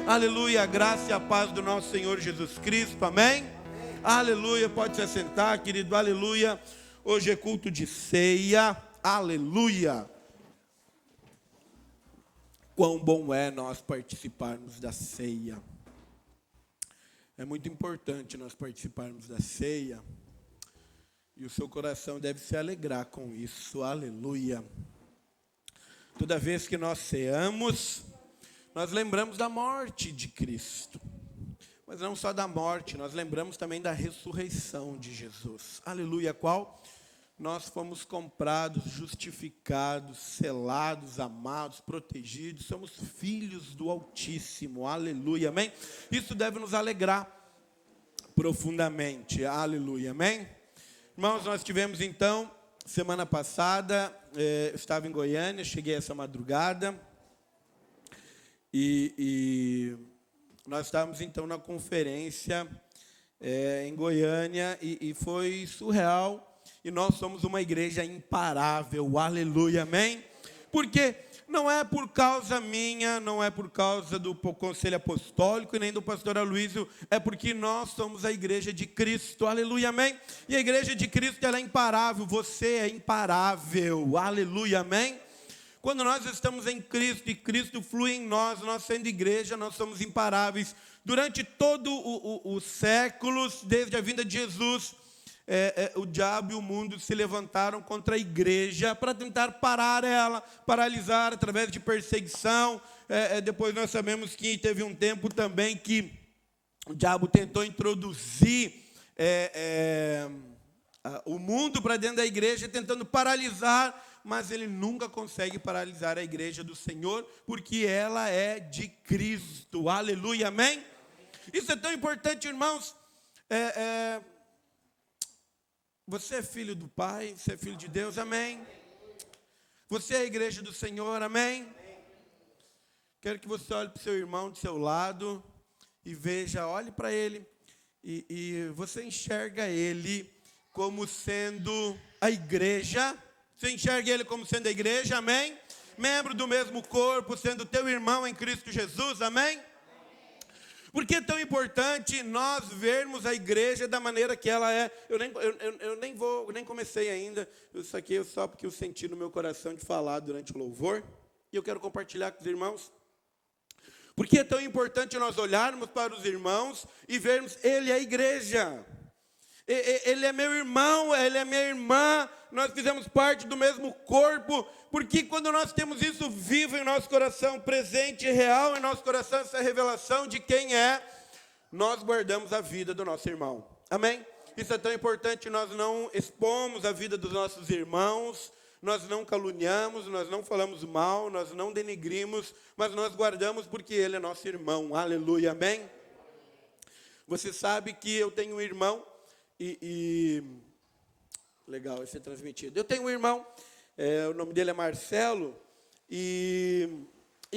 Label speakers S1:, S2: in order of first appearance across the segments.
S1: Aleluia, a graça e a paz do nosso Senhor Jesus Cristo, amém? Aleluia, pode se assentar, querido, aleluia. Hoje é culto de ceia, aleluia. Quão bom é nós participarmos da ceia. É muito importante nós participarmos da ceia. E o seu coração deve se alegrar com isso, aleluia. Toda vez que nós ceamos, nós lembramos da morte de Cristo. Mas não só da morte, nós lembramos também da ressurreição de Jesus. Aleluia, qual nós fomos comprados, justificados, selados, amados, protegidos. Somos filhos do Altíssimo. Aleluia, amém? Isso deve nos alegrar profundamente. Aleluia, amém? Irmãos, nós tivemos então, semana passada, eu estava em Goiânia, cheguei essa madrugada. E nós estávamos então na conferência em Goiânia e foi surreal. E nós somos uma igreja imparável, aleluia, amém? Porque não é por causa minha, não é por causa do Conselho Apostólico e nem do pastor Aloysio, é porque nós somos a igreja de Cristo, aleluia, amém? E a igreja de Cristo, ela é imparável, você é imparável, aleluia, amém? Quando nós estamos em Cristo e Cristo flui em nós, nós sendo igreja, nós somos imparáveis. Durante todos os séculos, desde a vinda de Jesus, o diabo e o mundo se levantaram contra a igreja para tentar parar ela, paralisar através de perseguição. Depois nós sabemos que teve um tempo também que o diabo tentou introduzir o mundo para dentro da igreja, tentando paralisar, mas ele nunca consegue paralisar a igreja do Senhor, porque ela é de Cristo, aleluia, amém? Isso é tão importante, irmãos. Você é filho do Pai, você é filho de Deus, amém? Você é a igreja do Senhor, amém? Quero que você olhe para o seu irmão do seu lado e veja, olhe para ele e você enxerga ele como sendo a igreja. Você enxerga ele como sendo a igreja, amém? Membro do mesmo corpo, sendo teu irmão em Cristo Jesus, amém? Por que é tão importante nós vermos a igreja da maneira que ela é? Eu nem comecei ainda, isso aqui é só porque eu senti no meu coração de falar durante o louvor, e eu quero compartilhar com os irmãos. Por que é tão importante nós olharmos para os irmãos e vermos ele é a igreja? Ele é meu irmão, ele é minha irmã, nós fizemos parte do mesmo corpo, porque quando nós temos isso vivo em nosso coração, presente e real em nosso coração, essa revelação de quem é, nós guardamos a vida do nosso irmão, amém? Isso é tão importante, nós não expomos a vida dos nossos irmãos, nós não caluniamos, nós não falamos mal, nós não denegrimos, mas nós guardamos porque ele é nosso irmão, aleluia, amém? Você sabe que eu tenho um irmão, legal, vai ser transmitido. Eu tenho um irmão, o nome dele é Marcelo, e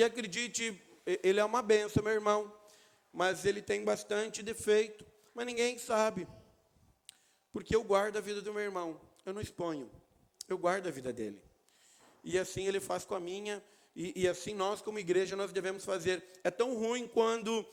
S1: acredite, ele é uma benção, meu irmão, mas ele tem bastante defeito, mas ninguém sabe, porque eu guardo a vida do meu irmão, eu não exponho, eu guardo a vida dele, e assim ele faz com a minha, e assim nós como igreja nós devemos fazer. É tão ruim quando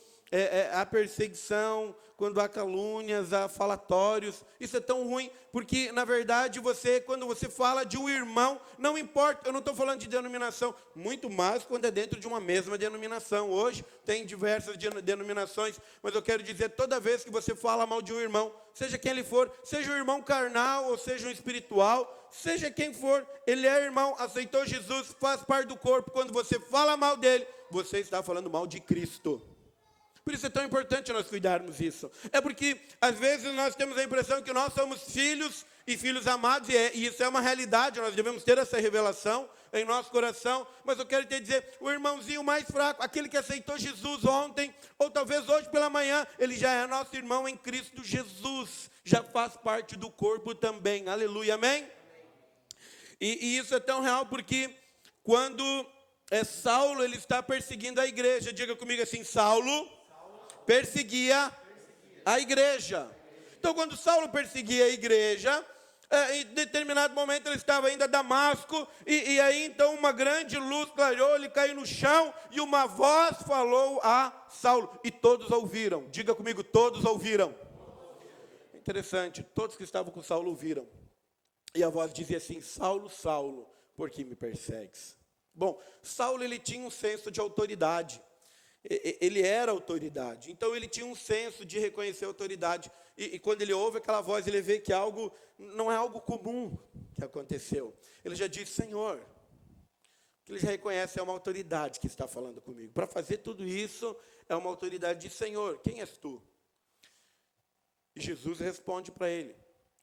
S1: há perseguição, quando há calúnias, há falatórios. Isso é tão ruim, porque, na verdade, quando você fala de um irmão, não importa, eu não estou falando de denominação, muito mais quando é dentro de uma mesma denominação. Hoje tem diversas denominações, mas eu quero dizer, toda vez que você fala mal de um irmão, seja quem ele for, seja um irmão carnal ou seja um espiritual, seja quem for, ele é irmão, aceitou Jesus, faz parte do corpo. Quando você fala mal dele, você está falando mal de Cristo. Por isso é tão importante nós cuidarmos disso. É porque, às vezes, nós temos a impressão que nós somos filhos e filhos amados, e isso é uma realidade, nós devemos ter essa revelação em nosso coração. Mas eu quero te dizer, o irmãozinho mais fraco, aquele que aceitou Jesus ontem, ou talvez hoje pela manhã, ele já é nosso irmão em Cristo Jesus, já faz parte do corpo também, aleluia, amém? E isso é tão real porque quando Saulo, ele está perseguindo a igreja, diga comigo assim, Saulo perseguia a igreja. Então, quando Saulo perseguia a igreja, Em determinado momento ele estava indo a Damasco, e aí então uma grande luz clareou, ele caiu no chão, e uma voz falou a Saulo, e todos ouviram. Diga comigo, todos ouviram. Interessante, todos que estavam com Saulo ouviram. E a voz dizia assim: Saulo, Saulo, por que me persegues? Bom, Saulo, ele tinha um senso de autoridade. Ele era autoridade. Então ele tinha um senso de reconhecer a autoridade. E quando ele ouve aquela voz, ele vê que algo não é algo comum que aconteceu. Ele já diz: Senhor. Que ele já reconhece, é uma autoridade que está falando comigo. Para fazer tudo isso, é uma autoridade de Senhor. Quem és tu? E Jesus responde para ele: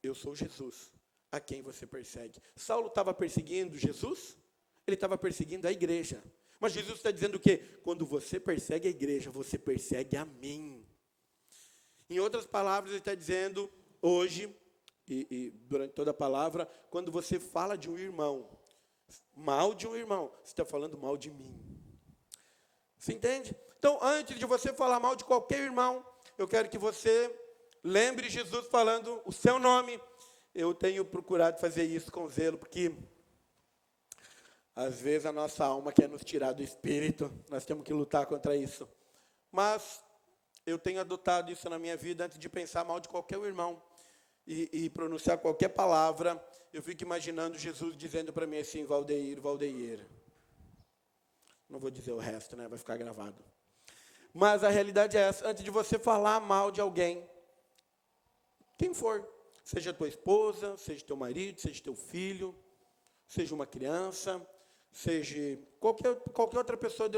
S1: eu sou Jesus, a quem você persegue. Saulo estava perseguindo Jesus? Ele estava perseguindo a igreja. Mas Jesus está dizendo o quê? Quando você persegue a igreja, você persegue a mim. Em outras palavras, ele está dizendo hoje, e durante toda a palavra, quando você fala de um irmão, mal de um irmão, você está falando mal de mim. Você entende? Então, antes de você falar mal de qualquer irmão, eu quero que você lembre Jesus falando o seu nome. Eu tenho procurado fazer isso com zelo, porque às vezes a nossa alma quer nos tirar do espírito, nós temos que lutar contra isso. Mas eu tenho adotado isso na minha vida, antes de pensar mal de qualquer irmão e pronunciar qualquer palavra, eu fico imaginando Jesus dizendo para mim assim: Valdeir, Valdeir. Não vou dizer o resto, né? Vai ficar gravado. Mas a realidade é essa: antes de você falar mal de alguém, quem for, seja tua esposa, seja teu marido, seja teu filho, seja uma criança, seja qualquer outra pessoa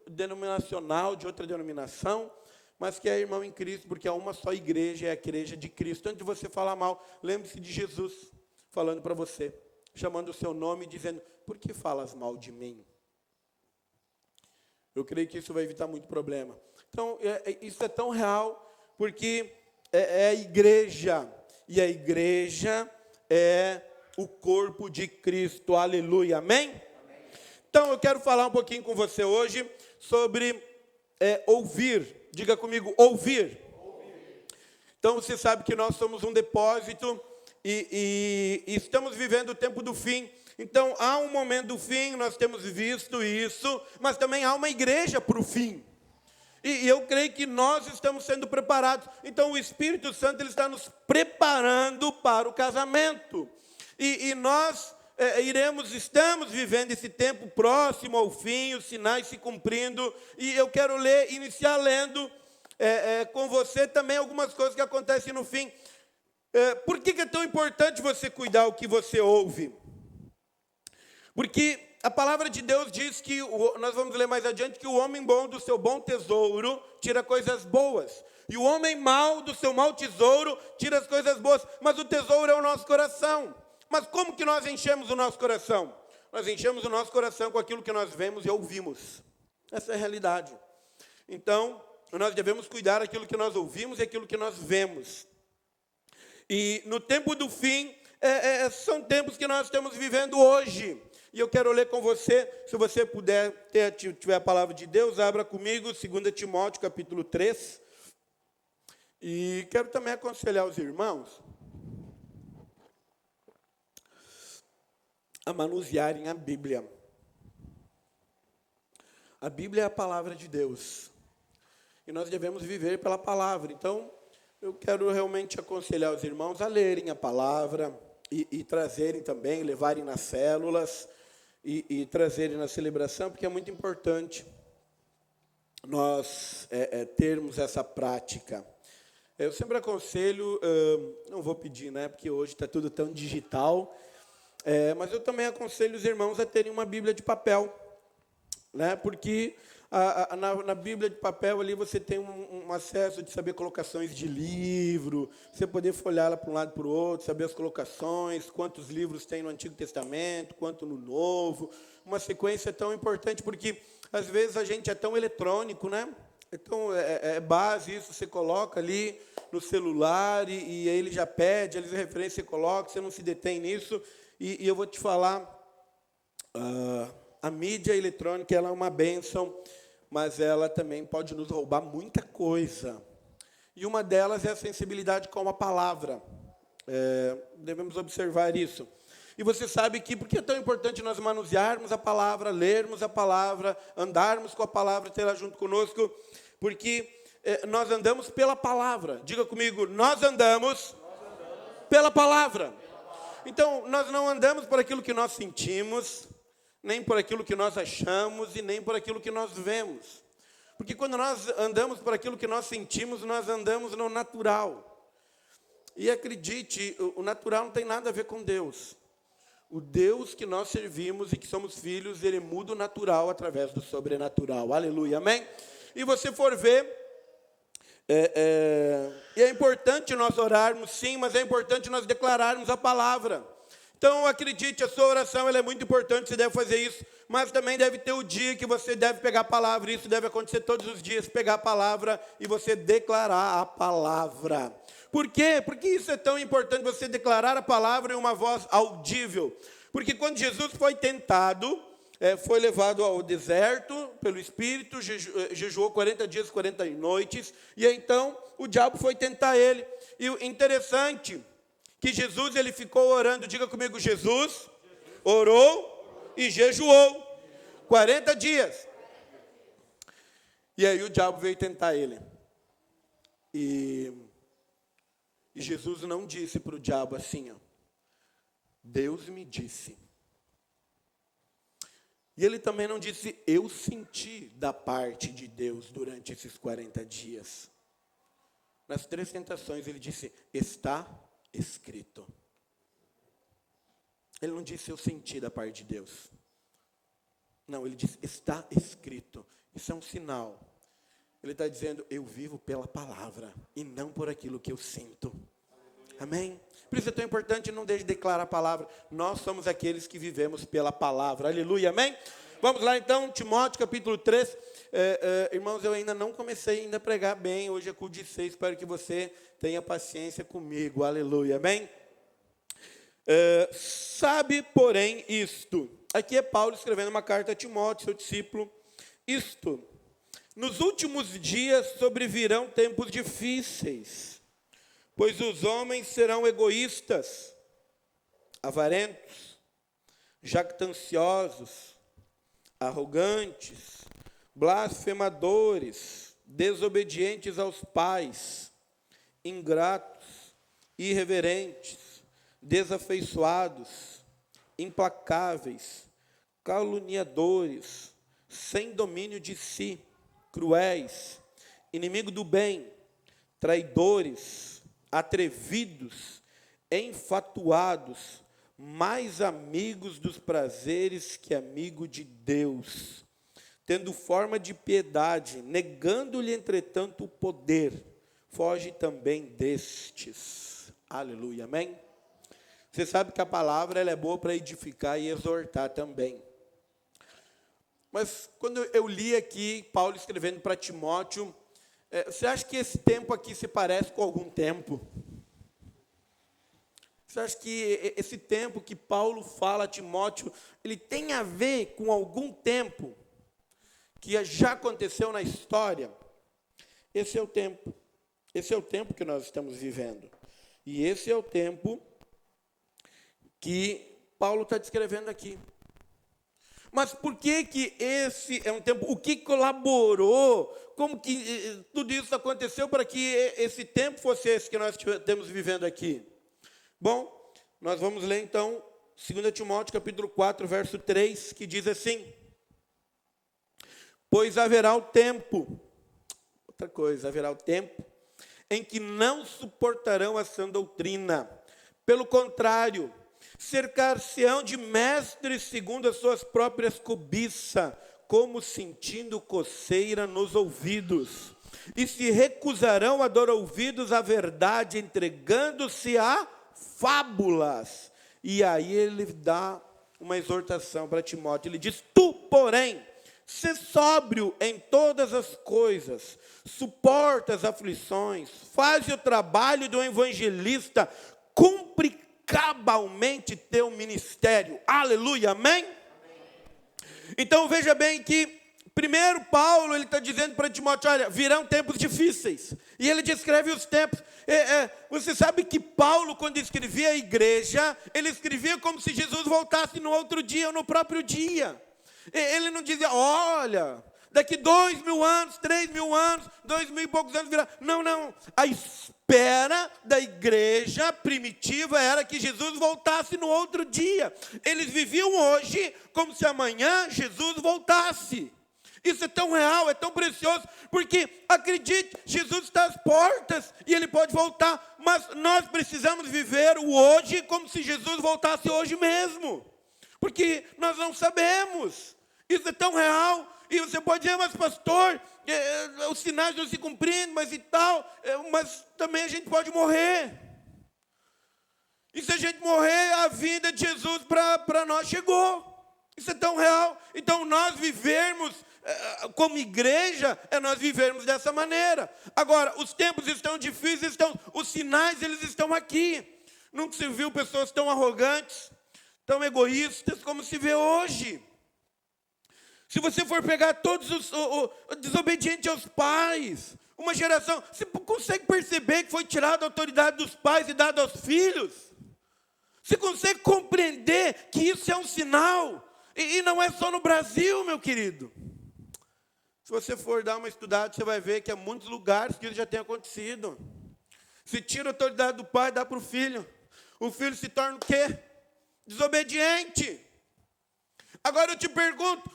S1: denominacional, de outra denominação, mas que é irmão em Cristo, porque há uma só igreja, é a igreja de Cristo. Antes de você falar mal, lembre-se de Jesus falando para você, chamando o seu nome e dizendo: por que falas mal de mim? Eu creio que isso vai evitar muito problema. Então, isso é tão real, porque é a igreja, e a igreja é o corpo de Cristo, aleluia, amém? Amém? Então eu quero falar um pouquinho com você hoje sobre ouvir. Diga comigo, ouvir. Então você sabe que nós somos um depósito e estamos vivendo o tempo do fim. Então há um momento do fim, nós temos visto isso, mas também há uma igreja para o fim. E eu creio que nós estamos sendo preparados. Então o Espírito Santo ele está nos preparando para o casamento. E nós estamos vivendo esse tempo próximo ao fim, os sinais se cumprindo. E eu quero iniciar lendo com você também algumas coisas que acontecem no fim. Por que é tão importante você cuidar o que você ouve? Porque a palavra de Deus diz que, nós vamos ler mais adiante, que o homem bom do seu bom tesouro tira coisas boas. E o homem mau do seu mau tesouro tira as coisas boas. Mas o tesouro é o nosso coração. Mas como que nós enchemos o nosso coração? Nós enchemos o nosso coração com aquilo que nós vemos e ouvimos. Essa é a realidade. Então, nós devemos cuidar daquilo que nós ouvimos e aquilo que nós vemos. E no tempo do fim, são tempos que nós estamos vivendo hoje. E eu quero ler com você, se você puder, tiver a palavra de Deus, abra comigo, 2 Timóteo, capítulo 3. E quero também aconselhar os irmãos a manusearem a Bíblia. A Bíblia é a palavra de Deus. E nós devemos viver pela palavra. Então, eu quero realmente aconselhar os irmãos a lerem a palavra e trazerem também, levarem nas células e trazerem na celebração, porque é muito importante nós termos essa prática. Eu sempre aconselho, não vou pedir, né, porque hoje está tudo tão digital, mas eu também aconselho os irmãos a terem uma Bíblia de papel, né, porque na Bíblia de papel ali você tem um acesso de saber colocações de livro, você poder folhá-la para um lado e para o outro, saber as colocações, quantos livros tem no Antigo Testamento, quanto no Novo. Uma sequência tão importante, porque às vezes a gente é tão eletrônico, né? Então é base isso, você coloca ali no celular e aí ele já pede, ali a referência você coloca, você não se detém nisso. E eu vou te falar, a mídia eletrônica ela é uma bênção, mas ela também pode nos roubar muita coisa. E uma delas é a sensibilidade com a palavra. Devemos observar isso. E você sabe que, por que é tão importante nós manusearmos a palavra, lermos a palavra, andarmos com a palavra, ter ela junto conosco? Porque nós andamos pela palavra. Diga comigo, nós andamos pela palavra. Então, nós não andamos por aquilo que nós sentimos, nem por aquilo que nós achamos e nem por aquilo que nós vemos. Porque quando nós andamos por aquilo que nós sentimos, nós andamos no natural. E acredite, o natural não tem nada a ver com Deus. O Deus que nós servimos e que somos filhos, Ele muda o natural através do sobrenatural. Aleluia, amém? E você for ver, e é importante nós orarmos, sim, mas é importante nós declararmos a palavra. Então, acredite, a sua oração ela é muito importante, você deve fazer isso, mas também deve ter o dia que você deve pegar a palavra, isso deve acontecer todos os dias, pegar a palavra e você declarar a palavra. Por quê? Porque isso é tão importante, você declarar a palavra em uma voz audível. Porque quando Jesus foi tentado, foi levado ao deserto pelo Espírito, jejuou 40 dias, 40 noites, e então o diabo foi tentar ele. E o interessante que Jesus ele ficou orando, diga comigo, Jesus orou e jejuou 40 dias. E aí o diabo veio tentar ele. E Jesus não disse para o diabo assim, ó, Deus me disse. E ele também não disse, eu senti da parte de Deus durante esses 40 dias. Nas 3 tentações ele disse, está escrito. Ele não disse, eu senti da parte de Deus. Não, ele disse, está escrito. Isso é um sinal. Ele está dizendo, eu vivo pela palavra e não por aquilo que eu sinto. Amém? Por isso é tão importante, não deixe de declarar a palavra. Nós somos aqueles que vivemos pela palavra. Aleluia, amém? Vamos lá então, Timóteo capítulo 3. Irmãos, eu ainda não comecei ainda a pregar bem. Hoje é culto de 6, espero que você tenha paciência comigo. Aleluia, amém? Sabe, porém, isto. Aqui é Paulo escrevendo uma carta a Timóteo, seu discípulo. Isto. Nos últimos dias sobrevirão tempos difíceis, pois os homens serão egoístas, avarentos, jactanciosos, arrogantes, blasfemadores, desobedientes aos pais, ingratos, irreverentes, desafeiçoados, implacáveis, caluniadores, sem domínio de si, cruéis, inimigo do bem, traidores, atrevidos, enfatuados, mais amigos dos prazeres que amigo de Deus, tendo forma de piedade, negando-lhe, entretanto, o poder, foge também destes. Aleluia, amém? Você sabe que a palavra ela é boa para edificar e exortar também. Mas quando eu li aqui, Paulo escrevendo para Timóteo, você acha que esse tempo aqui se parece com algum tempo? Você acha que esse tempo que Paulo fala a Timóteo, ele tem a ver com algum tempo que já aconteceu na história? Esse é o tempo. Esse é o tempo que nós estamos vivendo. E esse é o tempo que Paulo está descrevendo aqui. Mas por que esse é um tempo? O que colaborou? Como que tudo isso aconteceu para que esse tempo fosse esse que nós estamos vivendo aqui? Bom, nós vamos ler então 2 Timóteo capítulo 4, verso 3, que diz assim: pois haverá o tempo, outra coisa, haverá o tempo em que não suportarão a sã doutrina. Pelo contrário, cercar-se-ão de mestres segundo as suas próprias cobiças, como sentindo coceira nos ouvidos. E se recusarão a dar ouvidos à verdade, entregando-se a fábulas. E aí ele dá uma exortação para Timóteo. Ele diz, tu, porém, sê sóbrio em todas as coisas, suporta as aflições, faz o trabalho do evangelista, cumpre cabalmente teu ministério. Aleluia, amém? Então veja bem que primeiro Paulo, ele está dizendo para Timóteo, olha, virão tempos difíceis. E ele descreve os tempos. Você sabe que Paulo, quando escrevia a igreja, ele escrevia como se Jesus voltasse no outro dia ou no próprio dia. Ele não dizia, olha, daqui 2.000 anos, 3.000 anos, 2.000 e poucos anos virá. Não. A espera da igreja primitiva era que Jesus voltasse no outro dia. Eles viviam hoje como se amanhã Jesus voltasse. Isso é tão real, é tão precioso, porque, acredite, Jesus está às portas e Ele pode voltar, mas nós precisamos viver o hoje como se Jesus voltasse hoje mesmo, porque nós não sabemos. Isso é tão real. E você pode dizer, mas pastor, os sinais não se cumprindo, mas e tal, mas também a gente pode morrer. E se a gente morrer, a vinda de Jesus para nós chegou. Isso é tão real. Então nós vivermos como igreja, nós vivermos dessa maneira. Agora, os tempos estão difíceis, os sinais eles estão aqui. Nunca se viu pessoas tão arrogantes, tão egoístas como se vê hoje. Se você for pegar todos os desobedientes aos pais, uma geração, você consegue perceber que foi tirada a autoridade dos pais e dada aos filhos? Você consegue compreender que isso é um sinal? E não é só no Brasil, meu querido. Se você for dar uma estudada, você vai ver que há muitos lugares que isso já tem acontecido. Se tira a autoridade do pai, dá para o filho se torna o quê? Desobediente. Agora eu te pergunto,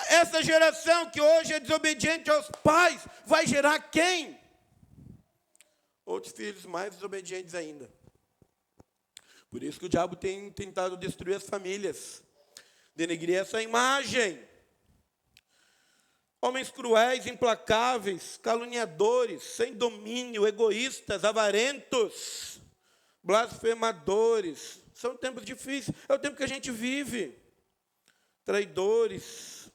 S1: essa geração que hoje é desobediente aos pais, vai gerar quem? Outros filhos mais desobedientes ainda. Por isso que o diabo tem tentado destruir as famílias, denegrir essa imagem. Homens cruéis, implacáveis, caluniadores, sem domínio, egoístas, avarentos, blasfemadores. São tempos difíceis, é o tempo que a gente vive. Traidores,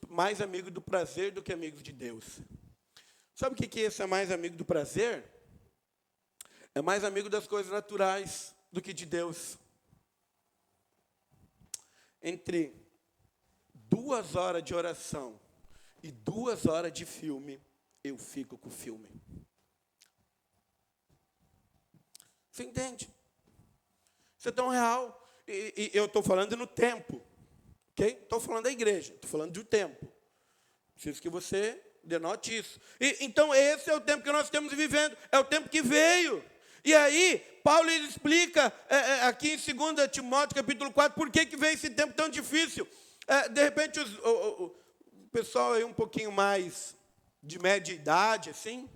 S1: mais amigos do prazer do que amigos de Deus. Sabe o que é esse mais amigo do prazer? É mais amigo das coisas naturais do que de Deus. Entre 2 horas de oração e 2 horas de filme, eu fico com o filme. Você entende? Isso é tão real. E eu estou falando no tempo, ok? Estou falando da igreja, estou falando do tempo. Preciso que você denote isso. Então, esse é o tempo que nós estamos vivendo, é o tempo que veio. E aí, Paulo ele explica aqui em 2 Timóteo, capítulo 4, por que veio esse tempo tão difícil. De repente, o pessoal aí um pouquinho mais de média idade, assim,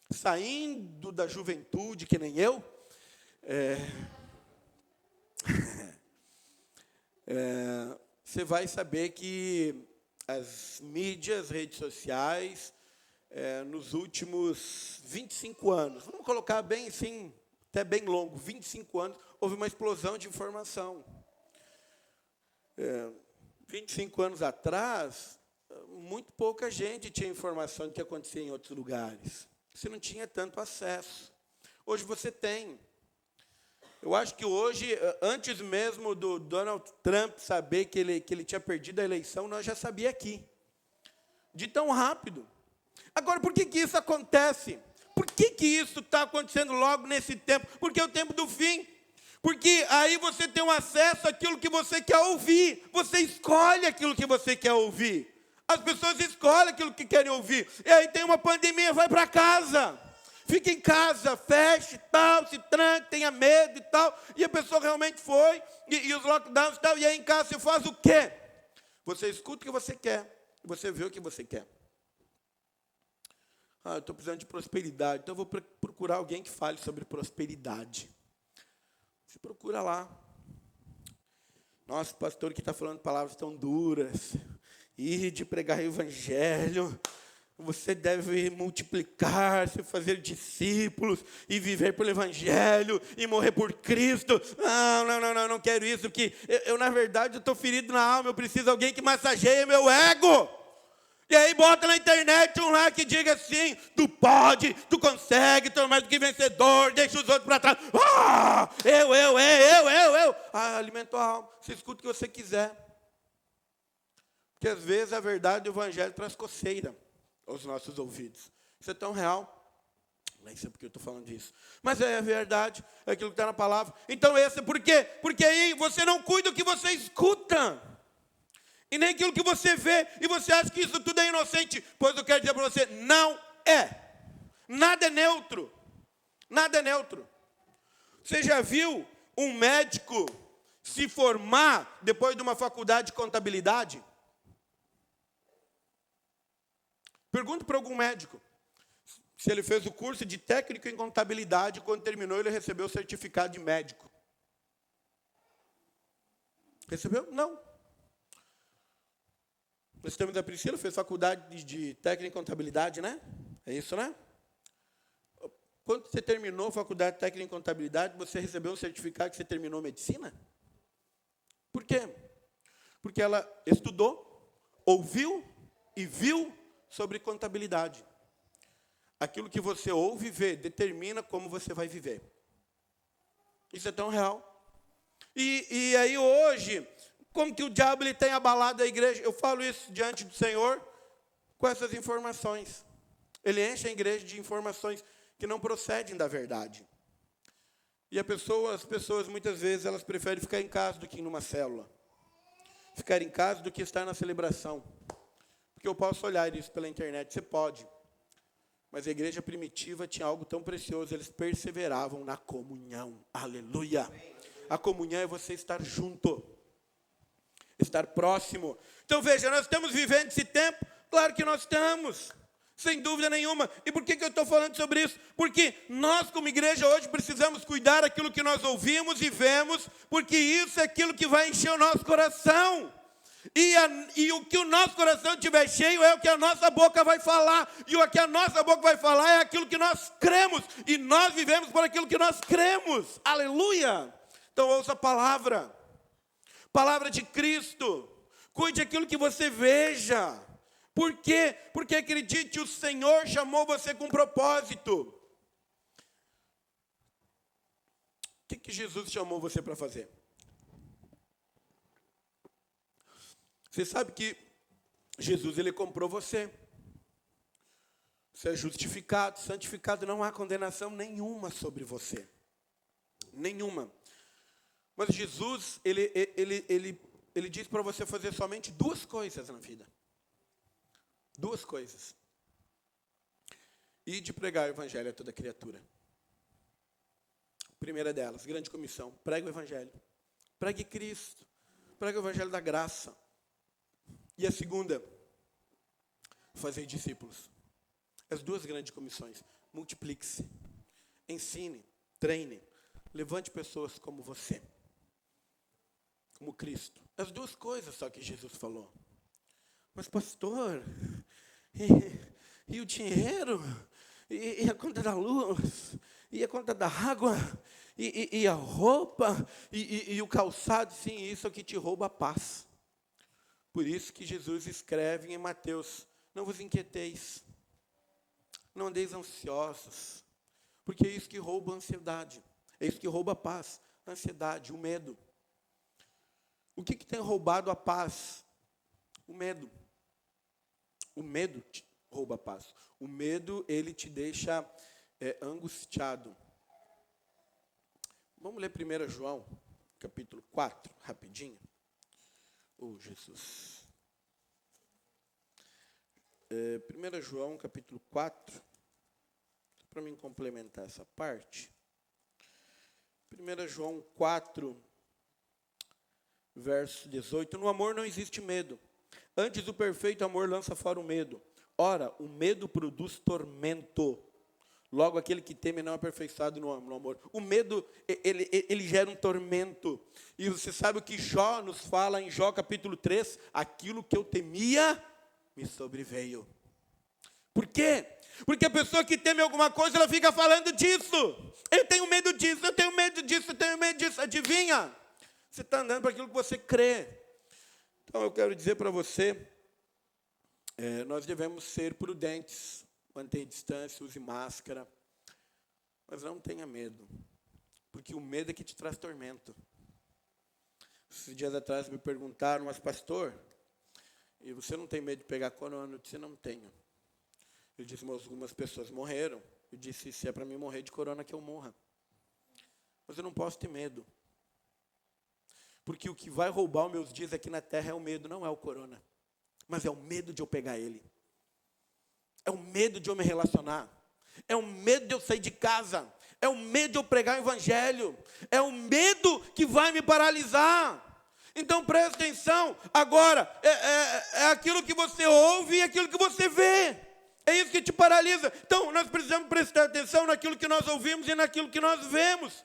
S1: saindo da juventude, que nem eu, você vai saber que as mídias, redes sociais, nos últimos 25 anos, vamos colocar bem assim, até bem longo, 25 anos, houve uma explosão de informação. 25 anos atrás, muito pouca gente tinha informação do que acontecia em outros lugares. Você não tinha tanto acesso. Hoje você tem. Eu acho que hoje, antes mesmo do Donald Trump saber que ele tinha perdido a eleição, nós já sabíamos aqui. De tão rápido. Agora, por que isso acontece? Por que isso está acontecendo logo nesse tempo? Porque é o tempo do fim. Porque aí você tem um acesso àquilo que você quer ouvir. Você escolhe aquilo que você quer ouvir. As pessoas escolhem aquilo que querem ouvir. E aí tem uma pandemia, vai para casa. Fica em casa, feche, tal, se tranque, tenha medo e tal. E a pessoa realmente foi, e os lockdowns e tal. E aí em casa você faz o quê? Você escuta o que você quer, e você vê o que você quer. Eu estou precisando de prosperidade, então eu vou procurar alguém que fale sobre prosperidade. Você procura lá. Nossa, o pastor que está falando palavras tão duras. Ir de pregar o evangelho. Você deve multiplicar-se, fazer discípulos e viver pelo Evangelho e morrer por Cristo. Não quero isso, porque eu na verdade, estou ferido na alma, eu preciso de alguém que massageie meu ego. E aí bota na internet um lá que diga assim, tu pode, tu consegue, tu é mais do que vencedor, deixa os outros para trás. Eu. Alimentou a alma, você escuta o que você quiser. que às vezes a verdade do evangelho traz coceira aos nossos ouvidos. Isso é tão real. Nem sei porque eu estou falando disso. Mas é a verdade, é aquilo que está na palavra. Então esse, por quê? Porque aí você não cuida do que você escuta. E nem aquilo que você vê. E você acha que isso tudo é inocente. Pois eu quero dizer para você, não é. Nada é neutro. Nada é neutro. Você já viu um médico se formar depois de uma faculdade de contabilidade? Pergunta para algum médico se ele fez o curso de técnico em contabilidade, quando terminou ele recebeu o certificado de médico. Recebeu? Não. Nós temos a Priscila, fez faculdade de técnico em contabilidade, né? É isso, né? Quando você terminou a faculdade de técnico em contabilidade, você recebeu um certificado que você terminou medicina? Por quê? Porque ela estudou, ouviu e viu sobre contabilidade. Aquilo que você ouve e vê determina como você vai viver. Isso é tão real. E aí hoje, como que o diabo ele tem abalado a igreja? Eu falo isso diante do Senhor com essas informações. Ele enche a igreja de informações que não procedem da verdade. E as pessoas muitas vezes elas preferem ficar em casa do que ir numa célula. Ficar em casa do que estar na celebração. Porque eu posso olhar isso pela internet, você pode. Mas a igreja primitiva tinha algo tão precioso, eles perseveravam na comunhão. Aleluia! A comunhão é você estar junto, estar próximo. Então veja, nós estamos vivendo esse tempo, claro que nós estamos, sem dúvida nenhuma. E por que eu estou falando sobre isso? Porque nós como igreja hoje precisamos cuidar daquilo que nós ouvimos e vemos, porque isso é aquilo que vai encher o nosso coração. E o que o nosso coração estiver cheio é o que a nossa boca vai falar. E o que a nossa boca vai falar é aquilo que nós cremos. E nós vivemos por aquilo que nós cremos. Aleluia! Então ouça a palavra. Palavra de Cristo. Cuide daquilo que você veja. Por quê? Porque acredite, o Senhor chamou você com propósito. O que Jesus chamou você para fazer? Você sabe que Jesus, ele comprou você. Você é justificado, santificado, não há condenação nenhuma sobre você. Nenhuma. Mas Jesus, ele diz para você fazer somente duas coisas na vida. Duas coisas. E de pregar o evangelho a toda criatura. Primeira delas, grande comissão, pregue o evangelho. Pregue Cristo. Pregue o evangelho da graça. E a segunda, fazer discípulos. As duas grandes comissões. Multiplique-se. Ensine, treine, levante pessoas como você. Como Cristo. As duas coisas só que Jesus falou. Mas pastor, e o dinheiro? E a conta da luz? E a conta da água? E a roupa? E o calçado? Sim, isso é o que te rouba a paz. Por isso que Jesus escreve em Mateus, não vos inquieteis, não andeis ansiosos, porque é isso que rouba a ansiedade, é isso que rouba a paz, a ansiedade, o medo. O que tem roubado a paz? O medo. O medo te rouba a paz. O medo, ele te deixa angustiado. Vamos ler 1 João, capítulo 4, rapidinho. Oh, Jesus. 1 João, capítulo 4, para mim complementar essa parte. 1 João 4, verso 18. No amor não existe medo. Antes o perfeito amor lança fora o medo. Ora, o medo produz tormento. Logo, aquele que teme não é aperfeiçoado no amor. O medo, ele gera um tormento. E você sabe o que Jó nos fala em Jó capítulo 3? Aquilo que eu temia me sobreveio. Por quê? Porque a pessoa que teme alguma coisa, ela fica falando disso. Eu tenho medo disso, eu tenho medo disso, eu tenho medo disso. Adivinha? Você está andando para aquilo que você crê. Então eu quero dizer para você, nós devemos ser prudentes. Mantenha distância, use máscara. Mas não tenha medo. Porque o medo é que te traz tormento. Esses dias atrás me perguntaram, mas pastor, e você não tem medo de pegar corona? Eu disse, não tenho. Ele disse, mas algumas pessoas morreram. Eu disse, se é para mim morrer de corona, que eu morra. Mas eu não posso ter medo. Porque o que vai roubar os meus dias aqui na terra é o medo, não é o corona. Mas é o medo de eu pegar ele. É o medo de eu me relacionar. É o medo de eu sair de casa. É o medo de eu pregar o evangelho. É o medo que vai me paralisar. Então presta atenção. Agora, é aquilo que você ouve e aquilo que você vê. É isso que te paralisa. Então, nós precisamos prestar atenção naquilo que nós ouvimos e naquilo que nós vemos.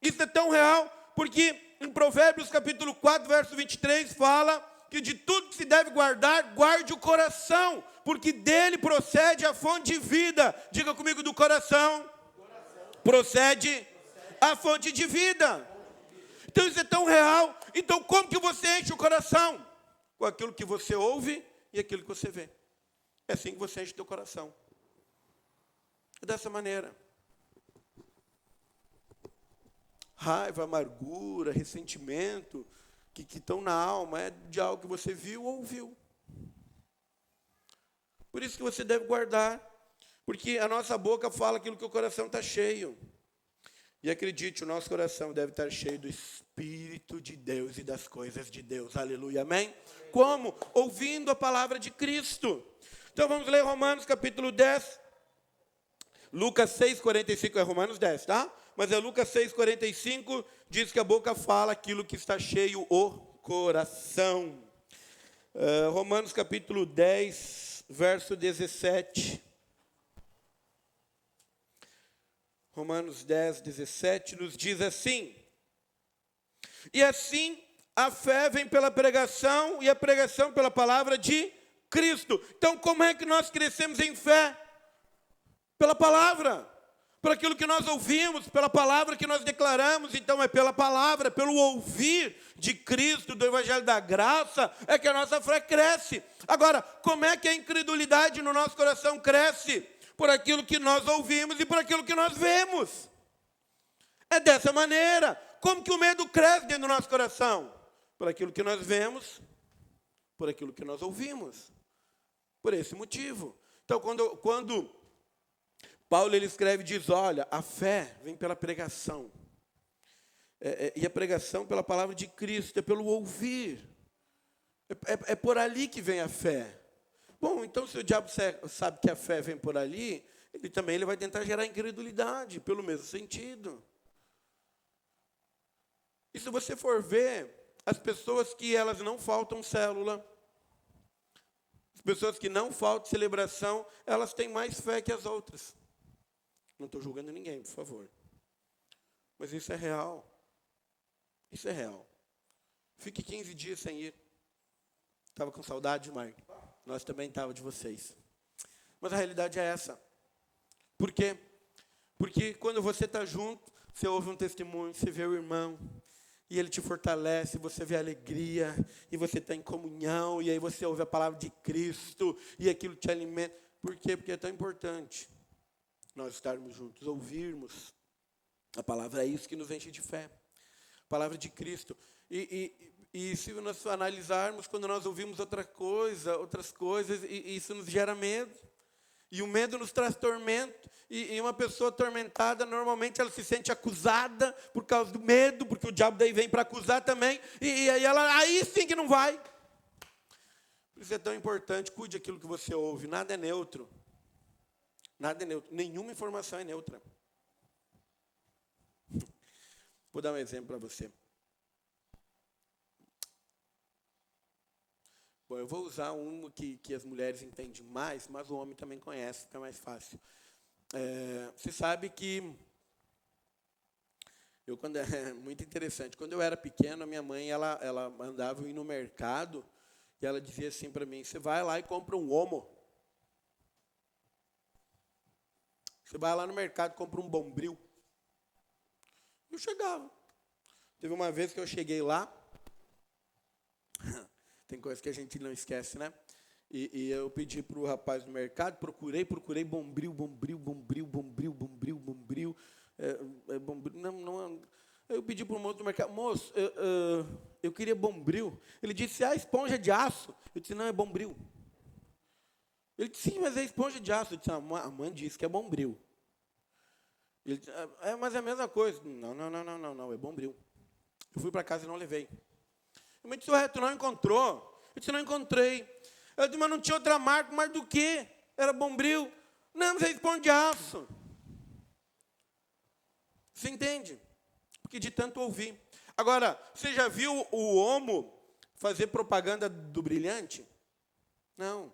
S1: Isso é tão real, porque em Provérbios capítulo 4, verso 23, fala que de tudo que se deve guardar, guarde o coração, porque dele procede a fonte de vida. Diga comigo, do coração. Procede a fonte de vida. Então isso é tão real. Então como que você enche o coração? Com aquilo que você ouve e aquilo que você vê. É assim que você enche o teu coração. É dessa maneira. Raiva, amargura, ressentimento, que estão na alma, é de algo que você viu ou ouviu. Por isso que você deve guardar. Porque a nossa boca fala aquilo que o coração está cheio. E acredite, o nosso coração deve estar cheio do Espírito de Deus e das coisas de Deus. Aleluia, amém? Como? Ouvindo a palavra de Cristo. Então vamos ler Romanos capítulo 10. Lucas 6:45 é Romanos 10, tá? Mas é Lucas 6:45, diz que a boca fala aquilo que está cheio o coração. Romanos capítulo 10, verso 17. Romanos 10, 17 nos diz assim: e assim a fé vem pela pregação, e a pregação pela palavra de Cristo. Então, como é que nós crescemos em fé? Pela palavra, por aquilo que nós ouvimos, pela palavra que nós declaramos. Então, é pela palavra, pelo ouvir de Cristo, do Evangelho da Graça, é que a nossa fé cresce. Agora, como é que a incredulidade no nosso coração cresce? Por aquilo que nós ouvimos e por aquilo que nós vemos. É dessa maneira. Como que o medo cresce dentro do nosso coração? Por aquilo que nós vemos, por aquilo que nós ouvimos. Por esse motivo. Então, quando Paulo ele escreve e diz, olha, a fé vem pela pregação. E a pregação pela palavra de Cristo, é pelo ouvir. É por ali que vem a fé. Bom, então se o diabo sabe que a fé vem por ali, ele vai tentar gerar incredulidade, pelo mesmo sentido. E se você for ver, as pessoas que elas não faltam célula, as pessoas que não faltam celebração, elas têm mais fé que as outras. Não estou julgando ninguém, por favor. Mas isso é real. Isso é real. Fique 15 dias sem ir. Estava com saudade, Marco. Nós também estávamos de vocês. Mas a realidade é essa. Por quê? Porque quando você está junto, você ouve um testemunho, você vê o irmão, e ele te fortalece, você vê a alegria, e você está em comunhão, e aí você ouve a palavra de Cristo, e aquilo te alimenta. Por quê? Porque é tão importante nós estarmos juntos, ouvirmos a palavra. É isso que nos enche de fé. A palavra de Cristo. E se nós analisarmos, quando nós ouvimos outras coisas, e isso nos gera medo. E o medo nos traz tormento. E uma pessoa atormentada, normalmente ela se sente acusada por causa do medo, porque o diabo daí vem para acusar também. E aí aí sim que não vai. Por isso é tão importante, cuide daquilo que você ouve. Nada é neutro. Nada é neutro. Nenhuma informação é neutra. Vou dar um exemplo para você. Bom, eu vou usar um que as mulheres entendem mais, mas o homem também conhece, fica mais fácil. Você sabe que é muito interessante. Quando eu era pequeno, a minha mãe ela mandava eu ir no mercado e ela dizia assim para mim: você vai lá e compra um Omo. Você vai lá no mercado e compra um Bombril. Eu chegava. Teve uma vez que eu cheguei lá. Tem coisa que a gente não esquece, né? E eu pedi para o rapaz do mercado, procurei Bombril. Aí eu pedi para o moço do mercado, moço, eu queria Bombril. Ele disse, esponja de aço. Eu disse, não, é Bombril. Ele disse, sim, mas é esponja de aço. Eu disse, a mãe disse que é Bombril. Ele disse, mas é a mesma coisa. Não, é Bombril. Eu fui para casa e não levei. Eu disse, tu não encontrou? Eu disse, não encontrei. Eu disse, mas não tinha outra marca, mais do que? Era Bombril. Não, mas é esponja de aço. Você entende? Porque de tanto ouvir. Agora, você já viu o Omo fazer propaganda do brilhante? Não.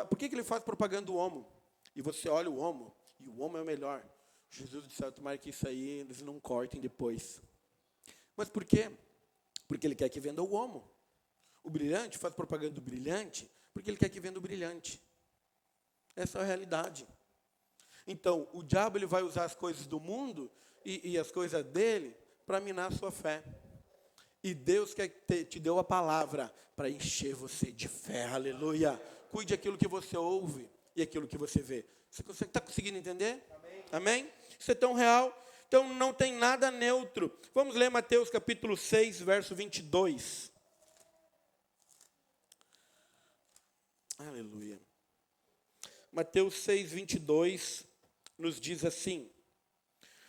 S1: Por que ele faz propaganda do Omo? E você olha o Omo, e o Omo é o melhor. Jesus disse, tomara que isso aí eles não cortem depois. Mas por quê? Porque ele quer que venda o Omo. O brilhante faz propaganda do brilhante, porque ele quer que venda o brilhante. Essa é a realidade. Então, o diabo ele vai usar as coisas do mundo e as coisas dele para minar a sua fé. E Deus te deu a palavra para encher você de fé. Aleluia. Cuide aquilo que você ouve e aquilo que você vê. Você está conseguindo entender? Amém? Isso é tão real. Então, não tem nada neutro. Vamos ler Mateus capítulo 6, verso 22. Aleluia. Mateus 6, 22 nos diz assim: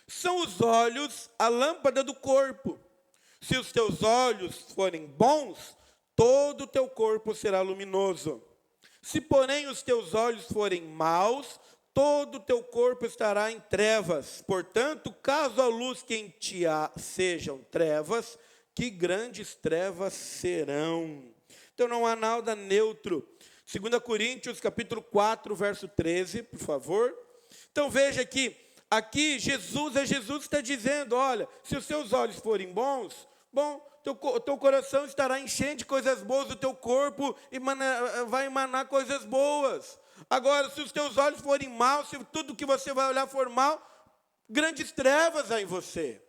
S1: são os olhos a lâmpada do corpo. Se os teus olhos forem bons, todo o teu corpo será luminoso. Se, porém, os teus olhos forem maus, todo o teu corpo estará em trevas. Portanto, caso a luz que em ti há sejam trevas, que grandes trevas serão. Então, não há nada neutro. 2 Coríntios, capítulo 4, verso 13, por favor. Então, veja que aqui Jesus está dizendo, olha, se os seus olhos forem bons, teu coração estará enchendo de coisas boas, o teu corpo vai emanar coisas boas. Agora, se os teus olhos forem maus, se tudo que você vai olhar for mal, grandes trevas há em você.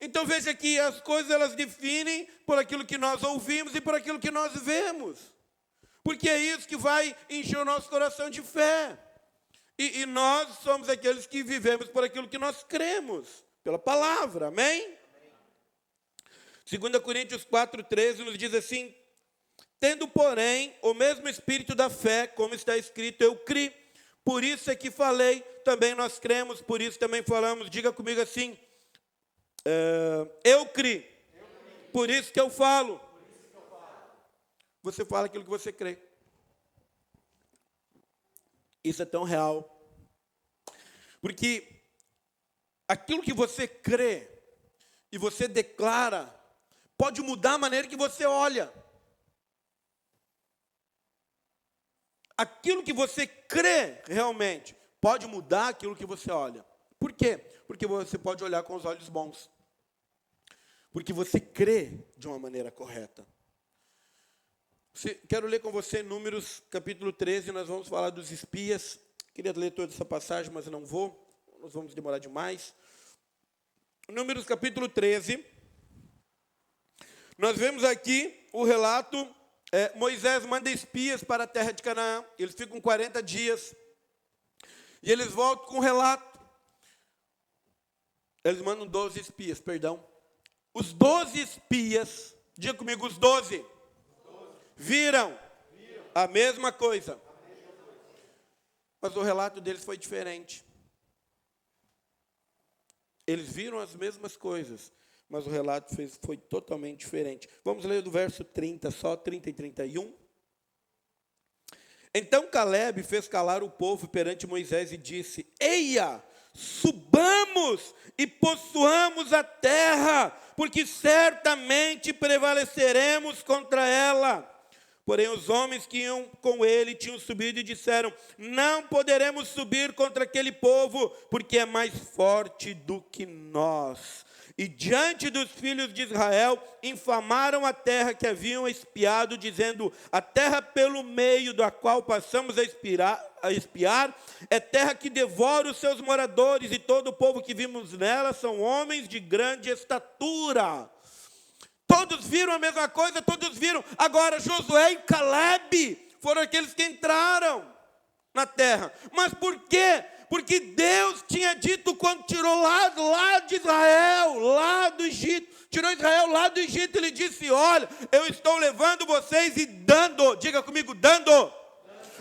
S1: Então, veja que as coisas elas definem por aquilo que nós ouvimos e por aquilo que nós vemos. Porque é isso que vai encher o nosso coração de fé. E nós somos aqueles que vivemos por aquilo que nós cremos, pela palavra, amém? 2 Coríntios 4,13 nos diz assim: tendo, porém, o mesmo espírito da fé, como está escrito, eu criei, por isso é que falei, também nós cremos, por isso também falamos. Diga comigo assim, eu criei, por isso que eu falo. Você fala aquilo que você crê. Isso é tão real. Porque aquilo que você crê e você declara pode mudar a maneira que você olha. Aquilo que você crê realmente pode mudar aquilo que você olha. Por quê? Porque você pode olhar com os olhos bons. Porque você crê de uma maneira correta. Quero ler com você Números capítulo 13, nós vamos falar dos espias. Queria ler toda essa passagem, mas não vou. Nós vamos demorar demais. Números capítulo 13. Nós vemos aqui o relato, Moisés manda espias para a terra de Canaã. Eles ficam 40 dias. E eles voltam com um relato. Eles mandam 12 espias, perdão. Os 12 espias, diga comigo, os 12. Viram a mesma coisa. Mas o relato deles foi diferente. Eles viram as mesmas coisas, mas o relato foi totalmente diferente. Vamos ler do verso 30, só 30 e 31. Então Caleb fez calar o povo perante Moisés e disse: eia, subamos e possuamos a terra, porque certamente prevaleceremos contra ela. Porém, os homens que iam com ele tinham subido e disseram: não poderemos subir contra aquele povo, porque é mais forte do que nós. E diante dos filhos de Israel, infamaram a terra que haviam espiado, dizendo: a terra pelo meio da qual passamos a espiar é terra que devora os seus moradores, e todo o povo que vimos nela são homens de grande estatura. Todos viram a mesma coisa, todos viram. Agora, Josué e Caleb foram aqueles que entraram na terra. Mas por quê? Porque Deus tinha dito quando tirou lá de Israel, lá do Egito, tirou Israel lá do Egito, ele disse, olha, eu estou levando vocês e dando, diga comigo, dando,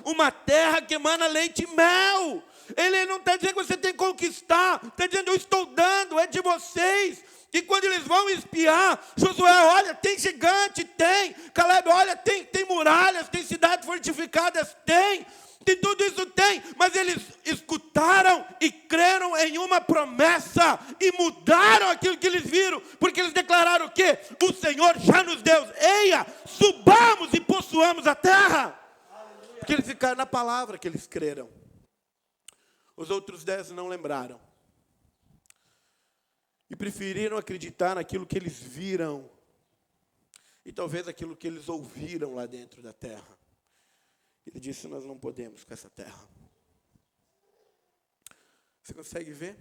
S1: uma terra que emana leite e mel. Ele não está dizendo que você tem que conquistar, está dizendo, eu estou dando, é de vocês. E quando eles vão espiar, Josué, olha, tem gigante, tem. Caleb, olha, tem muralhas, tem cidades fortificadas, tem tudo isso tem, mas eles escutaram e creram em uma promessa e mudaram aquilo que eles viram, porque eles declararam o quê? O Senhor já nos deu, eia, subamos e possuamos a terra. Porque eles ficaram na palavra que eles creram. Os outros 10 não lembraram. E preferiram acreditar naquilo que eles viram. E talvez aquilo que eles ouviram lá dentro da terra. Ele disse, nós não podemos com essa terra. Você consegue ver?